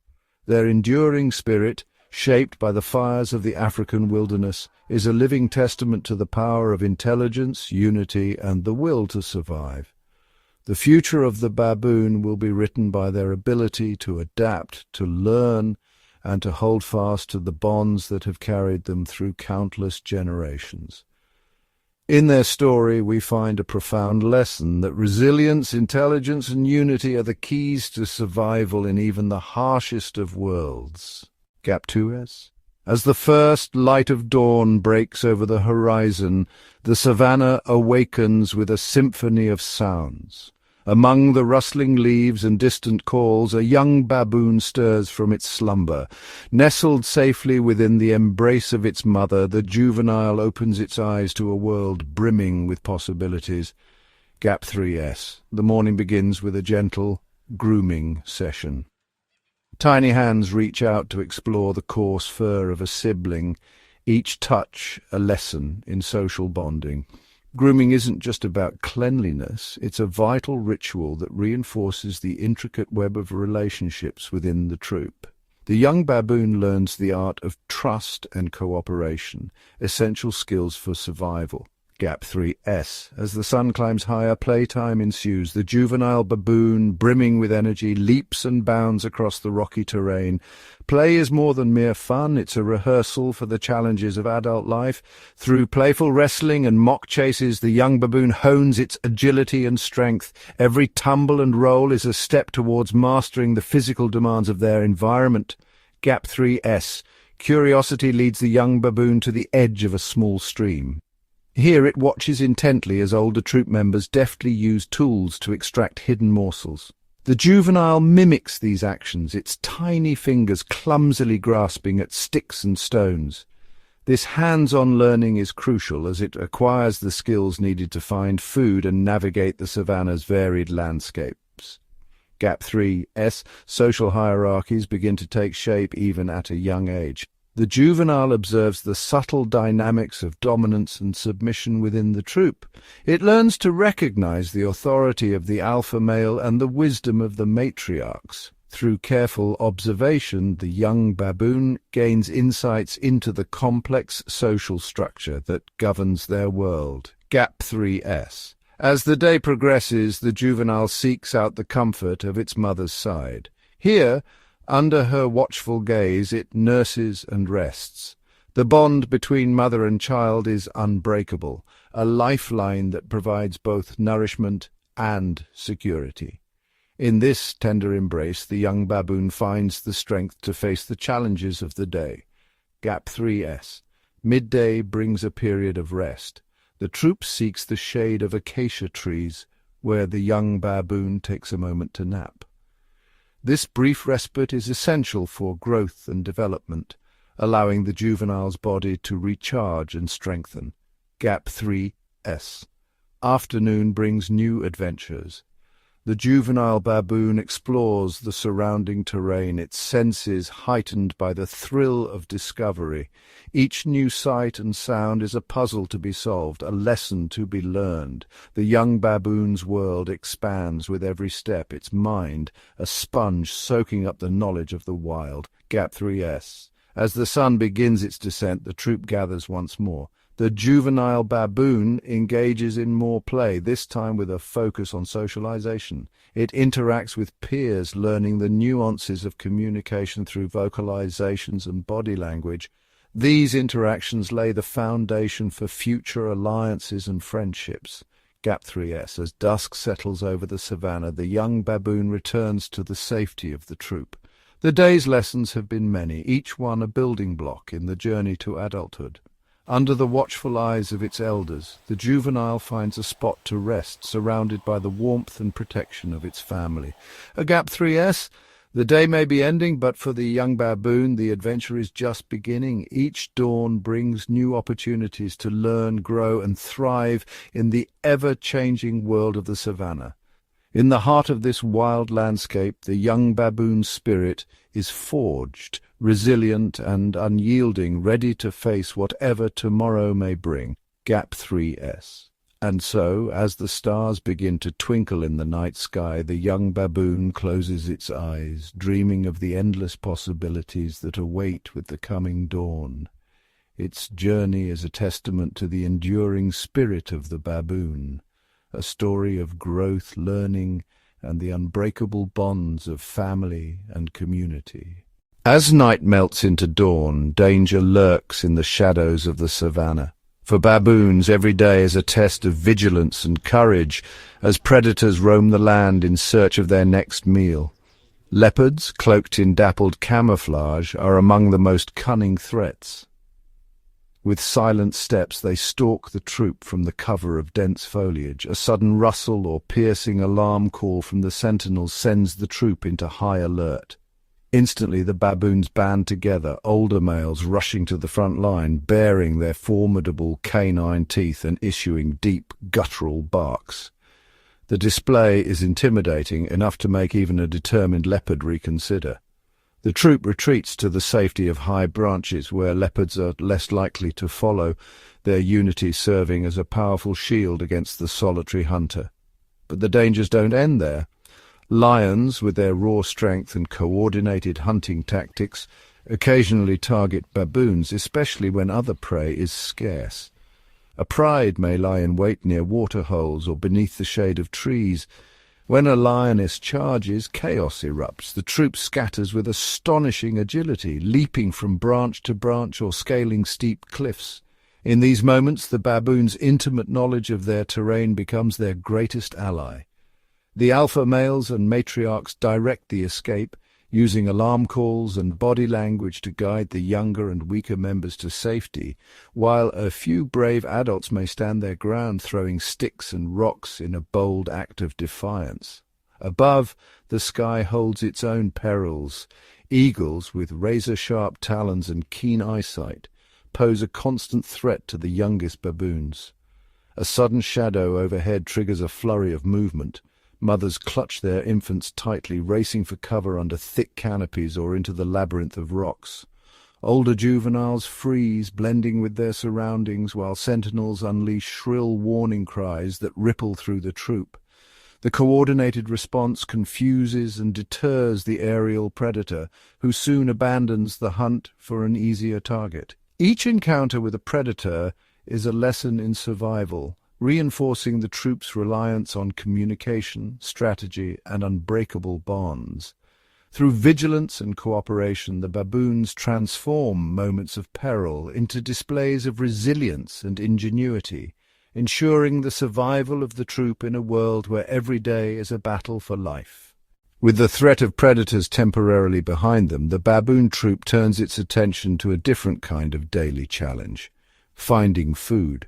Their enduring spirit, shaped by the fires of the African wilderness, is a living testament to the power of intelligence, unity, and the will to survive. The future of the baboon will be written by their ability to adapt, to learn, and to hold fast to the bonds that have carried them through countless generations. In their story, we find a profound lesson that resilience, intelligence, and unity are the keys to survival in even the harshest of worlds. Gap 2S. As the first light of dawn breaks over the horizon, the savannah awakens with a symphony of sounds. Among the rustling leaves and distant calls, a young baboon stirs from its slumber. Nestled safely within the embrace of its mother, the juvenile opens its eyes to a world brimming with possibilities. Gap 3S. The morning begins with a gentle grooming session. Tiny hands reach out to explore the coarse fur of a sibling, each touch a lesson in social bonding. Grooming isn't just about cleanliness, it's a vital ritual that reinforces the intricate web of relationships within the troop. The young baboon learns the art of trust and cooperation, essential skills for survival. Gap 3S. As the sun climbs higher, playtime ensues. The juvenile baboon, brimming with energy, leaps and bounds across the rocky terrain. Play is more than mere fun, it's a rehearsal for the challenges of adult life. Through playful wrestling and mock chases, the young baboon hones its agility and strength. Every tumble and roll is a step towards mastering the physical demands of their environment. Gap 3S. Curiosity leads the young baboon to the edge of a small stream. Here it watches intently as older troop members deftly use tools to extract hidden morsels. The juvenile mimics these actions, its tiny fingers clumsily grasping at sticks and stones. This hands-on learning is crucial as it acquires the skills needed to find food and navigate the savannah's varied landscapes. Gap 3S. Social hierarchies begin to take shape even at a young age. The juvenile observes the subtle dynamics of dominance and submission within the troop. It learns to recognize the authority of the alpha male and the wisdom of the matriarchs. Through careful observation, the young baboon gains insights into the complex social structure that governs their world. Gap 3S. As the day progresses, the juvenile seeks out the comfort of its mother's side. Here, under her watchful gaze, it nurses and rests. The bond between mother and child is unbreakable, a lifeline that provides both nourishment and security. In this tender embrace, the young baboon finds the strength to face the challenges of the day. Gap 3S. Midday brings a period of rest. The troop seeks the shade of acacia trees, where the young baboon takes a moment to nap. This brief respite is essential for growth and development, allowing the juvenile's body to recharge and strengthen. Gap 3S. Afternoon brings new adventures. The juvenile baboon explores the surrounding terrain, its senses heightened by the thrill of discovery. Each new sight and sound is a puzzle to be solved, a lesson to be learned. The young baboon's world expands with every step, its mind a sponge soaking up the knowledge of the wild. Gap 3S. As the sun begins its descent, the troop gathers once more. The juvenile baboon engages in more play, this time with a focus on socialization. It interacts with peers, learning the nuances of communication through vocalizations and body language. These interactions lay the foundation for future alliances and friendships. Gap 3S. As dusk settles over the savannah, the young baboon returns to the safety of the troop. The day's lessons have been many, each one a building block in the journey to adulthood. Under the watchful eyes of its elders, the juvenile finds a spot to rest, surrounded by the warmth and protection of its family. A Gap 3S. The day may be ending, but for the young baboon, the adventure is just beginning. Each dawn brings new opportunities to learn, grow, and thrive in the ever-changing world of the savannah. In the heart of this wild landscape, the young baboon's spirit is forged, resilient and unyielding, ready to face whatever tomorrow may bring. Gap 3S. And so, as the stars begin to twinkle in the night sky, the young baboon closes its eyes, dreaming of the endless possibilities that await with the coming dawn. Its journey is a testament to the enduring spirit of the baboon, a story of growth, learning, and the unbreakable bonds of family and community. As night melts into dawn, danger lurks in the shadows of the savannah. For baboons, every day is a test of vigilance and courage as predators roam the land in search of their next meal. Leopards, cloaked in dappled camouflage, are among the most cunning threats. With silent steps they stalk the troop from the cover of dense foliage. A sudden rustle or piercing alarm call from the sentinels sends the troop into high alert. Instantly the baboons band together, older males rushing to the front line, baring their formidable canine teeth and issuing deep, guttural barks. The display is intimidating, enough to make even a determined leopard reconsider. The troop retreats to the safety of high branches where leopards are less likely to follow, their unity serving as a powerful shield against the solitary hunter. But the dangers don't end there. Lions, with their raw strength and coordinated hunting tactics, occasionally target baboons, especially when other prey is scarce. A pride may lie in wait near waterholes or beneath the shade of trees. When a lioness charges, chaos erupts. The troop scatters with astonishing agility, leaping from branch to branch or scaling steep cliffs. In these moments, the baboon's intimate knowledge of their terrain becomes their greatest ally. The alpha males and matriarchs direct the escape, using alarm calls and body language to guide the younger and weaker members to safety, while a few brave adults may stand their ground, throwing sticks and rocks in a bold act of defiance. Above, the sky holds its own perils. Eagles, with razor-sharp talons and keen eyesight, pose a constant threat to the youngest baboons. A sudden shadow overhead triggers a flurry of movement. Mothers clutch their infants tightly, racing for cover under thick canopies or into the labyrinth of rocks. Older juveniles freeze, blending with their surroundings, while sentinels unleash shrill warning cries that ripple through the troop. The coordinated response confuses and deters the aerial predator, who soon abandons the hunt for an easier target. Each encounter with a predator is a lesson in survival, reinforcing the troop's reliance on communication, strategy, and unbreakable bonds. Through vigilance and cooperation, the baboons transform moments of peril into displays of resilience and ingenuity, ensuring the survival of the troop in a world where every day is a battle for life. With the threat of predators temporarily behind them, the baboon troop turns its attention to a different kind of daily challenge: finding food.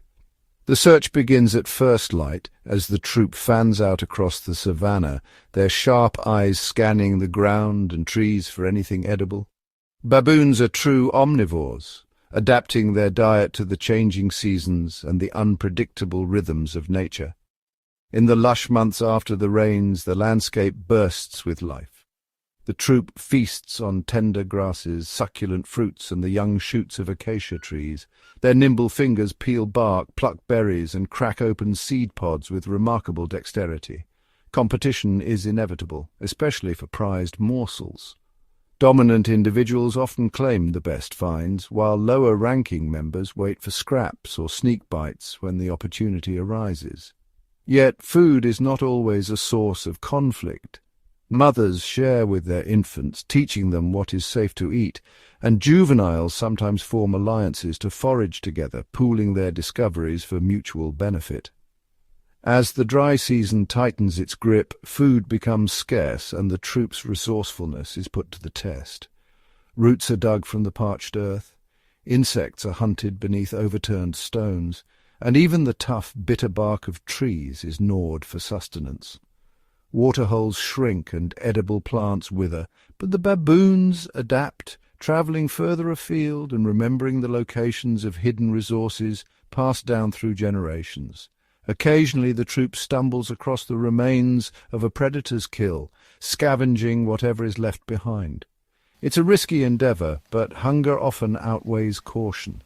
The search begins at first light as the troop fans out across the savannah, their sharp eyes scanning the ground and trees for anything edible. Baboons are true omnivores, adapting their diet to the changing seasons and the unpredictable rhythms of nature. In the lush months after the rains, the landscape bursts with life. The troop feasts on tender grasses, succulent fruits, and the young shoots of acacia trees. Their nimble fingers peel bark, pluck berries, and crack open seed pods with remarkable dexterity. Competition is inevitable, especially for prized morsels. Dominant individuals often claim the best finds, while lower-ranking members wait for scraps or sneak bites when the opportunity arises. Yet food is not always a source of conflict. Mothers share with their infants, teaching them what is safe to eat, and juveniles sometimes form alliances to forage together, pooling their discoveries for mutual benefit. As the dry season tightens its grip, food becomes scarce and the troop's resourcefulness is put to the test. Roots are dug from the parched earth, insects are hunted beneath overturned stones, and even the tough, bitter bark of trees is gnawed for sustenance. Waterholes shrink and edible plants wither, but the baboons adapt, travelling further afield and remembering the locations of hidden resources passed down through generations. Occasionally the troop stumbles across the remains of a predator's kill, scavenging whatever is left behind. It's a risky endeavour, but hunger often outweighs caution.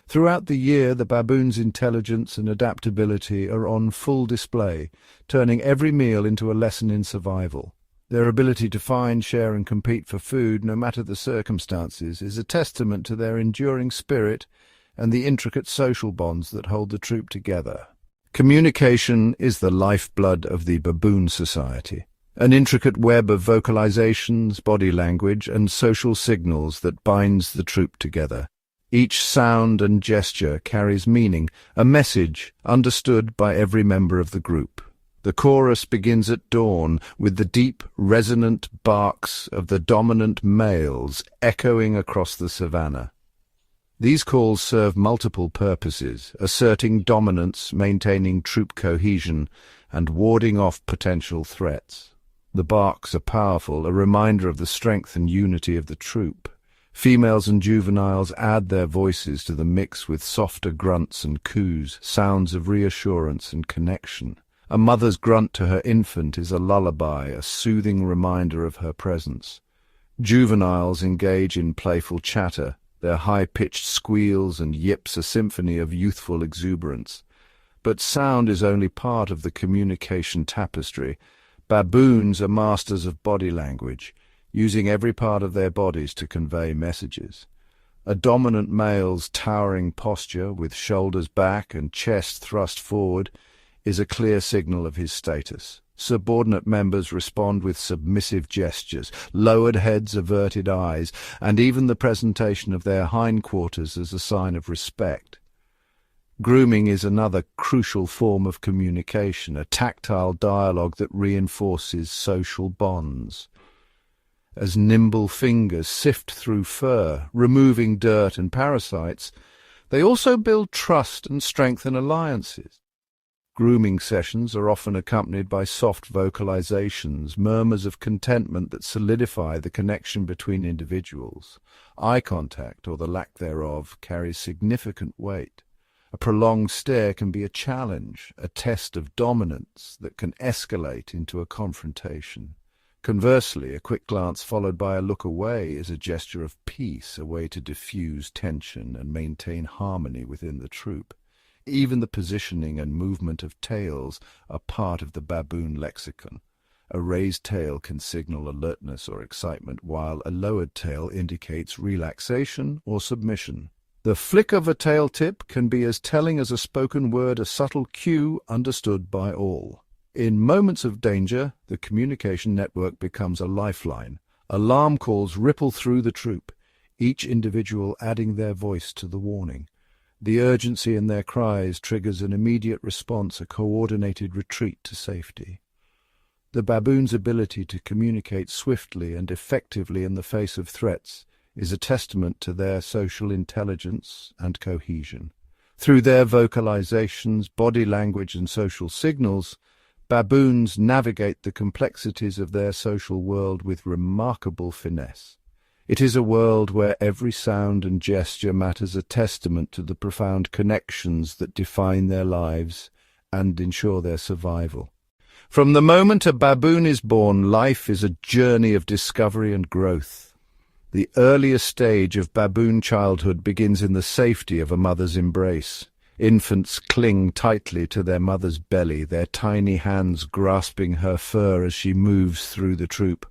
Throughout the year, the baboon's intelligence and adaptability are on full display, turning every meal into a lesson in survival. Their ability to find, share, and compete for food, no matter the circumstances, is a testament to their enduring spirit and the intricate social bonds that hold the troop together. Communication is the lifeblood of the baboon society, an intricate web of vocalizations, body language, and social signals that binds the troop together. Each sound and gesture carries meaning, a message understood by every member of the group. The chorus begins at dawn with the deep, resonant barks of the dominant males echoing across the savannah. These calls serve multiple purposes, asserting dominance, maintaining troop cohesion, and warding off potential threats. The barks are powerful, a reminder of the strength and unity of the troop. Females and juveniles add their voices to the mix with softer grunts and coos, sounds of reassurance and connection. A mother's grunt to her infant is a lullaby, a soothing reminder of her presence. Juveniles engage in playful chatter, their high-pitched squeals and yips a symphony of youthful exuberance. But sound is only part of the communication tapestry. Baboons are masters of body language, using every part of their bodies to convey messages. A dominant male's towering posture, with shoulders back and chest thrust forward, is a clear signal of his status. Subordinate members respond with submissive gestures, lowered heads, averted eyes, and even the presentation of their hindquarters as a sign of respect. Grooming is another crucial form of communication, a tactile dialogue that reinforces social bonds. As nimble fingers sift through fur, removing dirt and parasites, they also build trust and strengthen alliances. Grooming sessions are often accompanied by soft vocalizations, murmurs of contentment that solidify the connection between individuals. Eye contact, or the lack thereof, carries significant weight. A prolonged stare can be a challenge, a test of dominance that can escalate into a confrontation. Conversely, a quick glance followed by a look away is a gesture of peace, a way to diffuse tension and maintain harmony within the troop. Even the positioning and movement of tails are part of the baboon lexicon. A raised tail can signal alertness or excitement, while a lowered tail indicates relaxation or submission. The flick of a tail tip can be as telling as a spoken word, a subtle cue understood by all. In moments of danger, the communication network becomes a lifeline. Alarm calls ripple through the troop, each individual adding their voice to the warning. The urgency in their cries triggers an immediate response, a coordinated retreat to safety. The baboon's ability to communicate swiftly and effectively in the face of threats is a testament to their social intelligence and cohesion. Through their vocalizations, body language, and social signals, baboons navigate the complexities of their social world with remarkable finesse. It is a world where every sound and gesture matters, a testament to the profound connections that define their lives and ensure their survival. From the moment a baboon is born, life is a journey of discovery and growth. The earliest stage of baboon childhood begins in the safety of a mother's embrace. Infants cling tightly to their mother's belly, their tiny hands grasping her fur as she moves through the troop.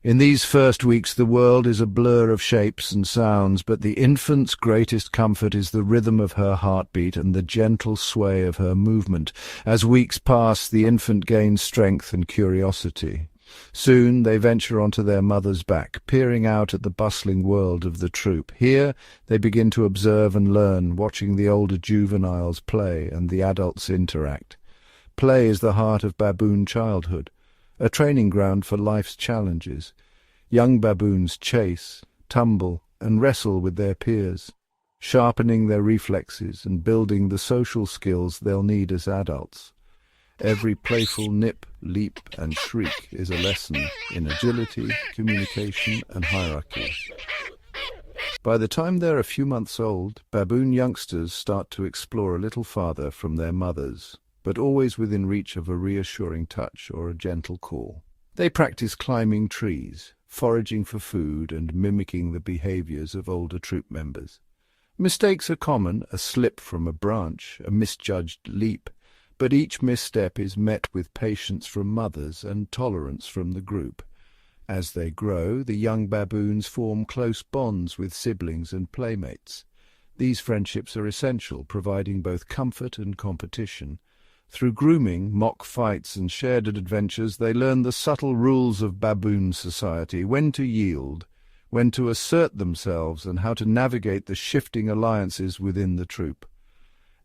In these first weeks the world is a blur of shapes and sounds, but the infant's greatest comfort is the rhythm of her heartbeat and the gentle sway of her movement. As weeks pass, the infant gains strength and curiosity. Soon they venture onto their mother's back, peering out at the bustling world of the troop. Here they begin to observe and learn, watching the older juveniles play and the adults interact. Play is the heart of baboon childhood, a training ground for life's challenges. Young baboons chase, tumble, and wrestle with their peers, sharpening their reflexes and building the social skills they'll need as adults. Every playful nip, leap, and shriek is a lesson in agility, communication, and hierarchy. By the time they're a few months old, baboon youngsters start to explore a little farther from their mothers, but always within reach of a reassuring touch or a gentle call. They practice climbing trees, foraging for food, and mimicking the behaviors of older troop members. Mistakes are common, a slip from a branch, a misjudged leap, but each misstep is met with patience from mothers and tolerance from the group. As they grow, the young baboons form close bonds with siblings and playmates. These friendships are essential, providing both comfort and competition. Through grooming, mock fights, and shared adventures, they learn the subtle rules of baboon society, when to yield, when to assert themselves, and how to navigate the shifting alliances within the troop.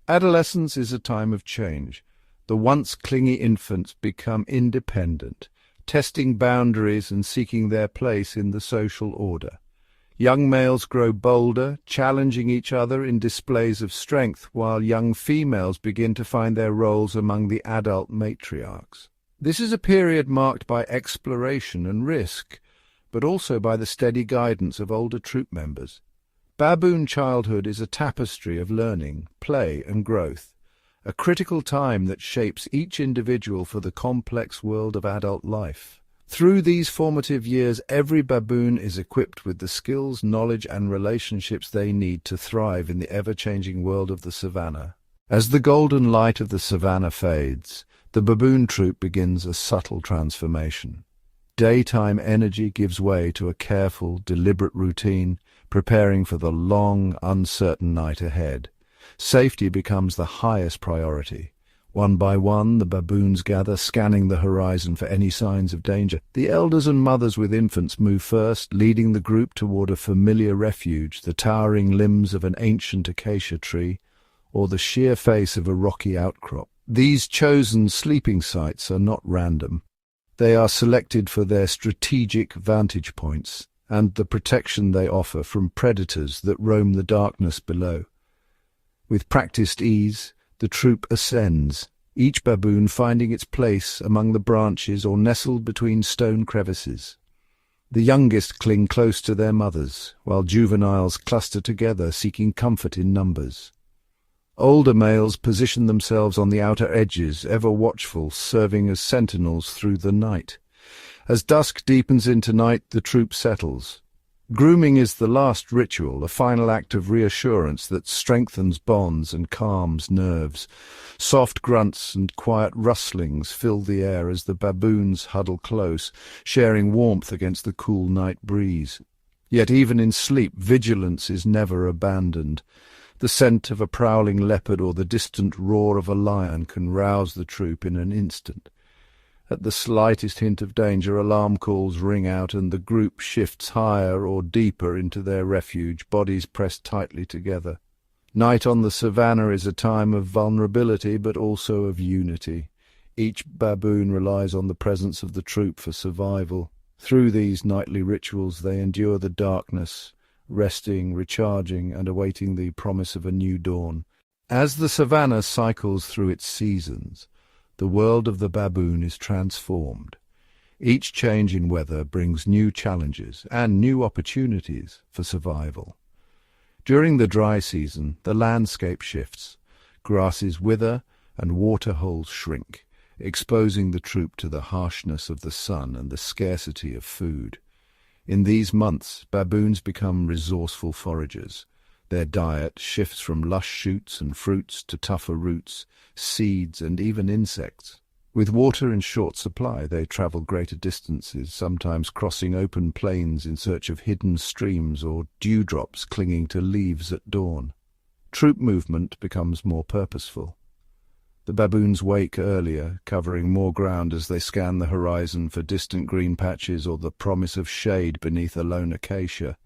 Adolescence is a time of change. The once clingy infants become independent, testing boundaries and seeking their place in the social order. Young males grow bolder, challenging each other in displays of strength, while young females begin to find their roles among the adult matriarchs. This is a period marked by exploration and risk, but also by the steady guidance of older troop members. Baboon childhood is a tapestry of learning, play, and growth, a critical time that shapes each individual for the complex world of adult life. Through these formative years, every baboon is equipped with the skills, knowledge, and relationships they need to thrive in the ever-changing world of the savannah. As the golden light of the savannah fades, the baboon troop begins a subtle transformation. Daytime energy gives way to a careful, deliberate routine, preparing for the long, uncertain night ahead. Safety becomes the highest priority. One by one, the baboons gather, scanning the horizon for any signs of danger. The elders and mothers with infants move first, leading the group toward a familiar refuge, the towering limbs of an ancient acacia tree, or the sheer face of a rocky outcrop. These chosen sleeping sites are not random. They are selected for their strategic vantage points and the protection they offer from predators that roam the darkness below. With practiced ease, the troop ascends, each baboon finding its place among the branches or nestled between stone crevices. The youngest cling close to their mothers, while juveniles cluster together, seeking comfort in numbers. Older males position themselves on the outer edges, ever watchful, serving as sentinels through the night. As dusk deepens into night, the troop settles. Grooming is the last ritual, a final act of reassurance that strengthens bonds and calms nerves. Soft grunts and quiet rustlings fill the air as the baboons huddle close, sharing warmth against the cool night breeze. Yet even in sleep, vigilance is never abandoned. The scent of a prowling leopard or the distant roar of a lion can rouse the troop in an instant. At the slightest hint of danger, alarm calls ring out and the group shifts higher or deeper into their refuge, bodies pressed tightly together. Night on the savannah is a time of vulnerability but also of unity. Each baboon relies on the presence of the troop for survival. Through these nightly rituals they endure the darkness, resting, recharging, and awaiting the promise of a new dawn. As the savannah cycles through its seasons, the world of the baboon is transformed. Each change in weather brings new challenges and new opportunities for survival. During the dry season, the landscape shifts. Grasses wither and waterholes shrink, exposing the troop to the harshness of the sun and the scarcity of food. In these months, baboons become resourceful foragers. Their diet shifts from lush shoots and fruits to tougher roots, seeds, and even insects. With water in short supply, they travel greater distances, sometimes crossing open plains in search of hidden streams or dewdrops clinging to leaves at dawn. Troop movement becomes more purposeful. The baboons wake earlier, covering more ground as they scan the horizon for distant green patches or the promise of shade beneath a lone acacia.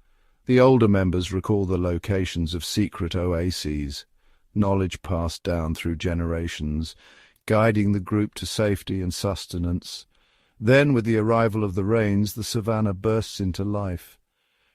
The older members recall the locations of secret oases, knowledge passed down through generations, guiding the group to safety and sustenance. Then, with the arrival of the rains, the savannah bursts into life.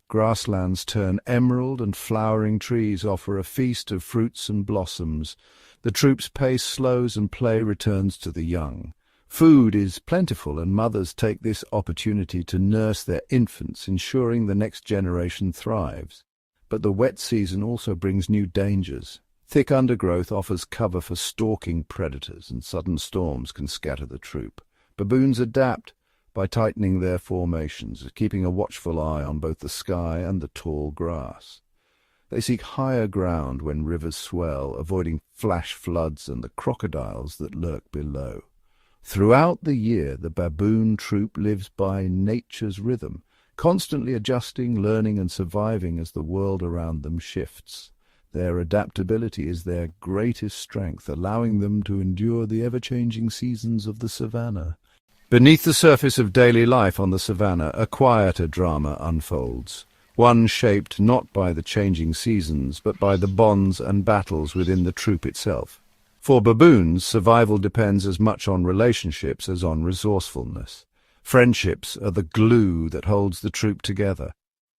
Grasslands turn emerald and flowering trees offer a feast of fruits and blossoms. The troop's pace slows and play returns to the young. Food is plentiful and mothers take this opportunity to nurse their infants, ensuring the next generation thrives. But the wet season also brings new dangers. Thick undergrowth offers cover for stalking predators and sudden storms can scatter the troop. Baboons adapt by tightening their formations, keeping a watchful eye on both the sky and the tall grass. They seek higher ground when rivers swell, avoiding flash floods and the crocodiles that lurk below. Throughout the year, the baboon troop lives by nature's rhythm, constantly adjusting, learning, and surviving as the world around them shifts. Their adaptability is their greatest strength, allowing them to endure the ever-changing seasons of the savannah. Beneath the surface of daily life on the savannah, a quieter drama unfolds, one shaped not by the changing seasons, but by the bonds and battles within the troop itself. For baboons, survival depends as much on relationships as on resourcefulness. Friendships are the glue that holds the troop together.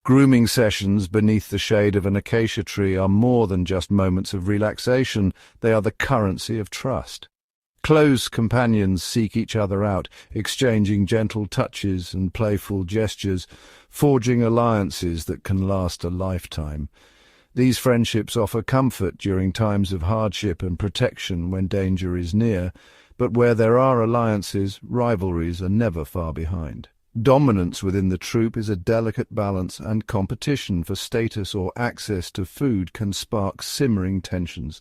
Grooming sessions beneath the shade of an acacia tree are more than just moments of relaxation, they are the currency of trust. Close companions seek each other out, exchanging gentle touches and playful gestures, forging alliances that can last a lifetime. These friendships offer comfort during times of hardship and protection when danger is near, but where there are alliances, rivalries are never far behind. Dominance within the troop is a delicate balance, and competition for status or access to food can spark simmering tensions.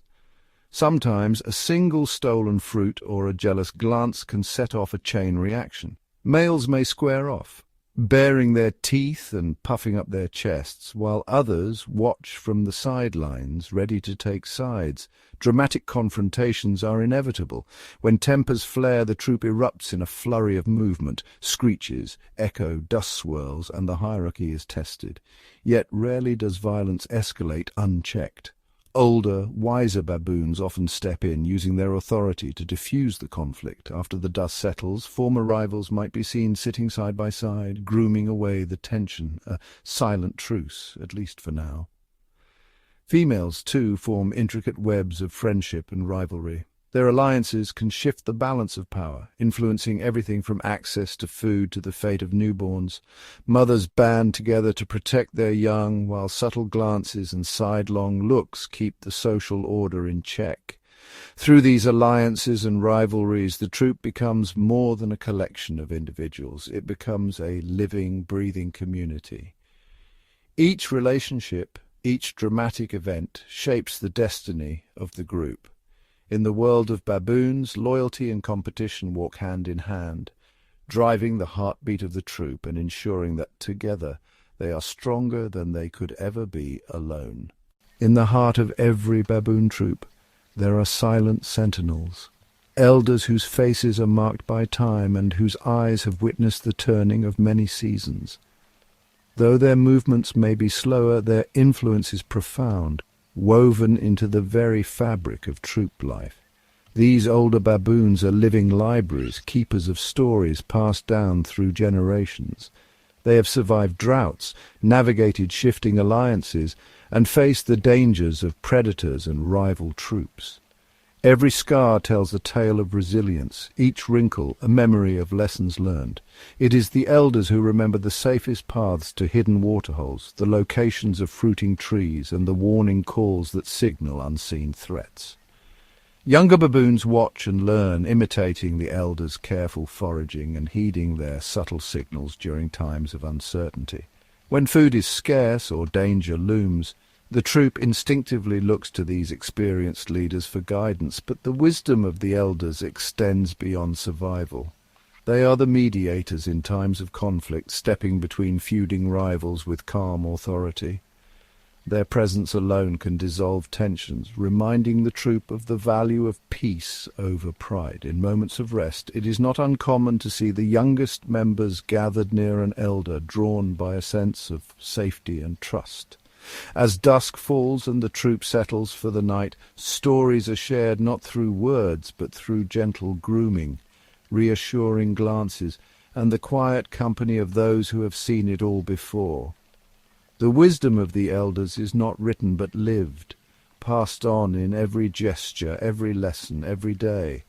Sometimes a single stolen fruit or a jealous glance can set off a chain reaction. Males may square off, baring their teeth and puffing up their chests, while others watch from the sidelines, ready to take sides. Dramatic confrontations are inevitable. When tempers flare, the troop erupts in a flurry of movement. Screeches echo, dust swirls, and the hierarchy is tested. Yet rarely does violence escalate unchecked. Older, wiser baboons often step in, using their authority to diffuse the conflict. After the dust settles, former rivals might be seen sitting side by side, grooming away the tension, a silent truce, at least for now. Females, too, form intricate webs of friendship and rivalry. Their alliances can shift the balance of power, influencing everything from access to food to the fate of newborns. Mothers band together to protect their young, while subtle glances and sidelong looks keep the social order in check. Through these alliances and rivalries, the troop becomes more than a collection of individuals. It becomes a living, breathing community. Each relationship, each dramatic event, shapes the destiny of the group. In the world of baboons, loyalty and competition walk hand in hand, driving the heartbeat of the troop and ensuring that together they are stronger than they could ever be alone. In the heart of every baboon troop, there are silent sentinels, elders whose faces are marked by time and whose eyes have witnessed the turning of many seasons. Though their movements may be slower, their influence is profound, woven into the very fabric of troop life. These older baboons are living libraries, keepers of stories passed down through generations. They have survived droughts, navigated shifting alliances, and faced the dangers of predators and rival troops. Every scar tells a tale of resilience, each wrinkle a memory of lessons learned. It is the elders who remember the safest paths to hidden waterholes, the locations of fruiting trees, and the warning calls that signal unseen threats. Younger baboons watch and learn, imitating the elders' careful foraging and heeding their subtle signals during times of uncertainty. When food is scarce or danger looms, the troop instinctively looks to these experienced leaders for guidance, but the wisdom of the elders extends beyond survival. They are the mediators in times of conflict, stepping between feuding rivals with calm authority. Their presence alone can dissolve tensions, reminding the troop of the value of peace over pride. In moments of rest, it is not uncommon to see the youngest members gathered near an elder, drawn by a sense of safety and trust. As dusk falls and the troop settles for the night, stories are shared not through words but through gentle grooming, reassuring glances, and the quiet company of those who have seen it all before. The wisdom of the elders is not written but lived, passed on in every gesture, every lesson, every day.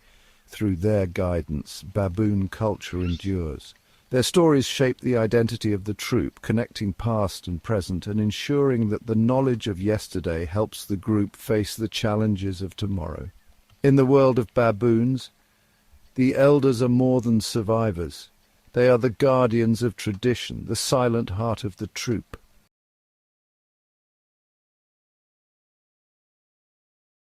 Through their guidance, baboon culture endures. Their stories shape the identity of the troop, connecting past and present and ensuring that the knowledge of yesterday helps the group face the challenges of tomorrow. In the world of baboons, the elders are more than survivors. They are the guardians of tradition, the silent heart of the troop.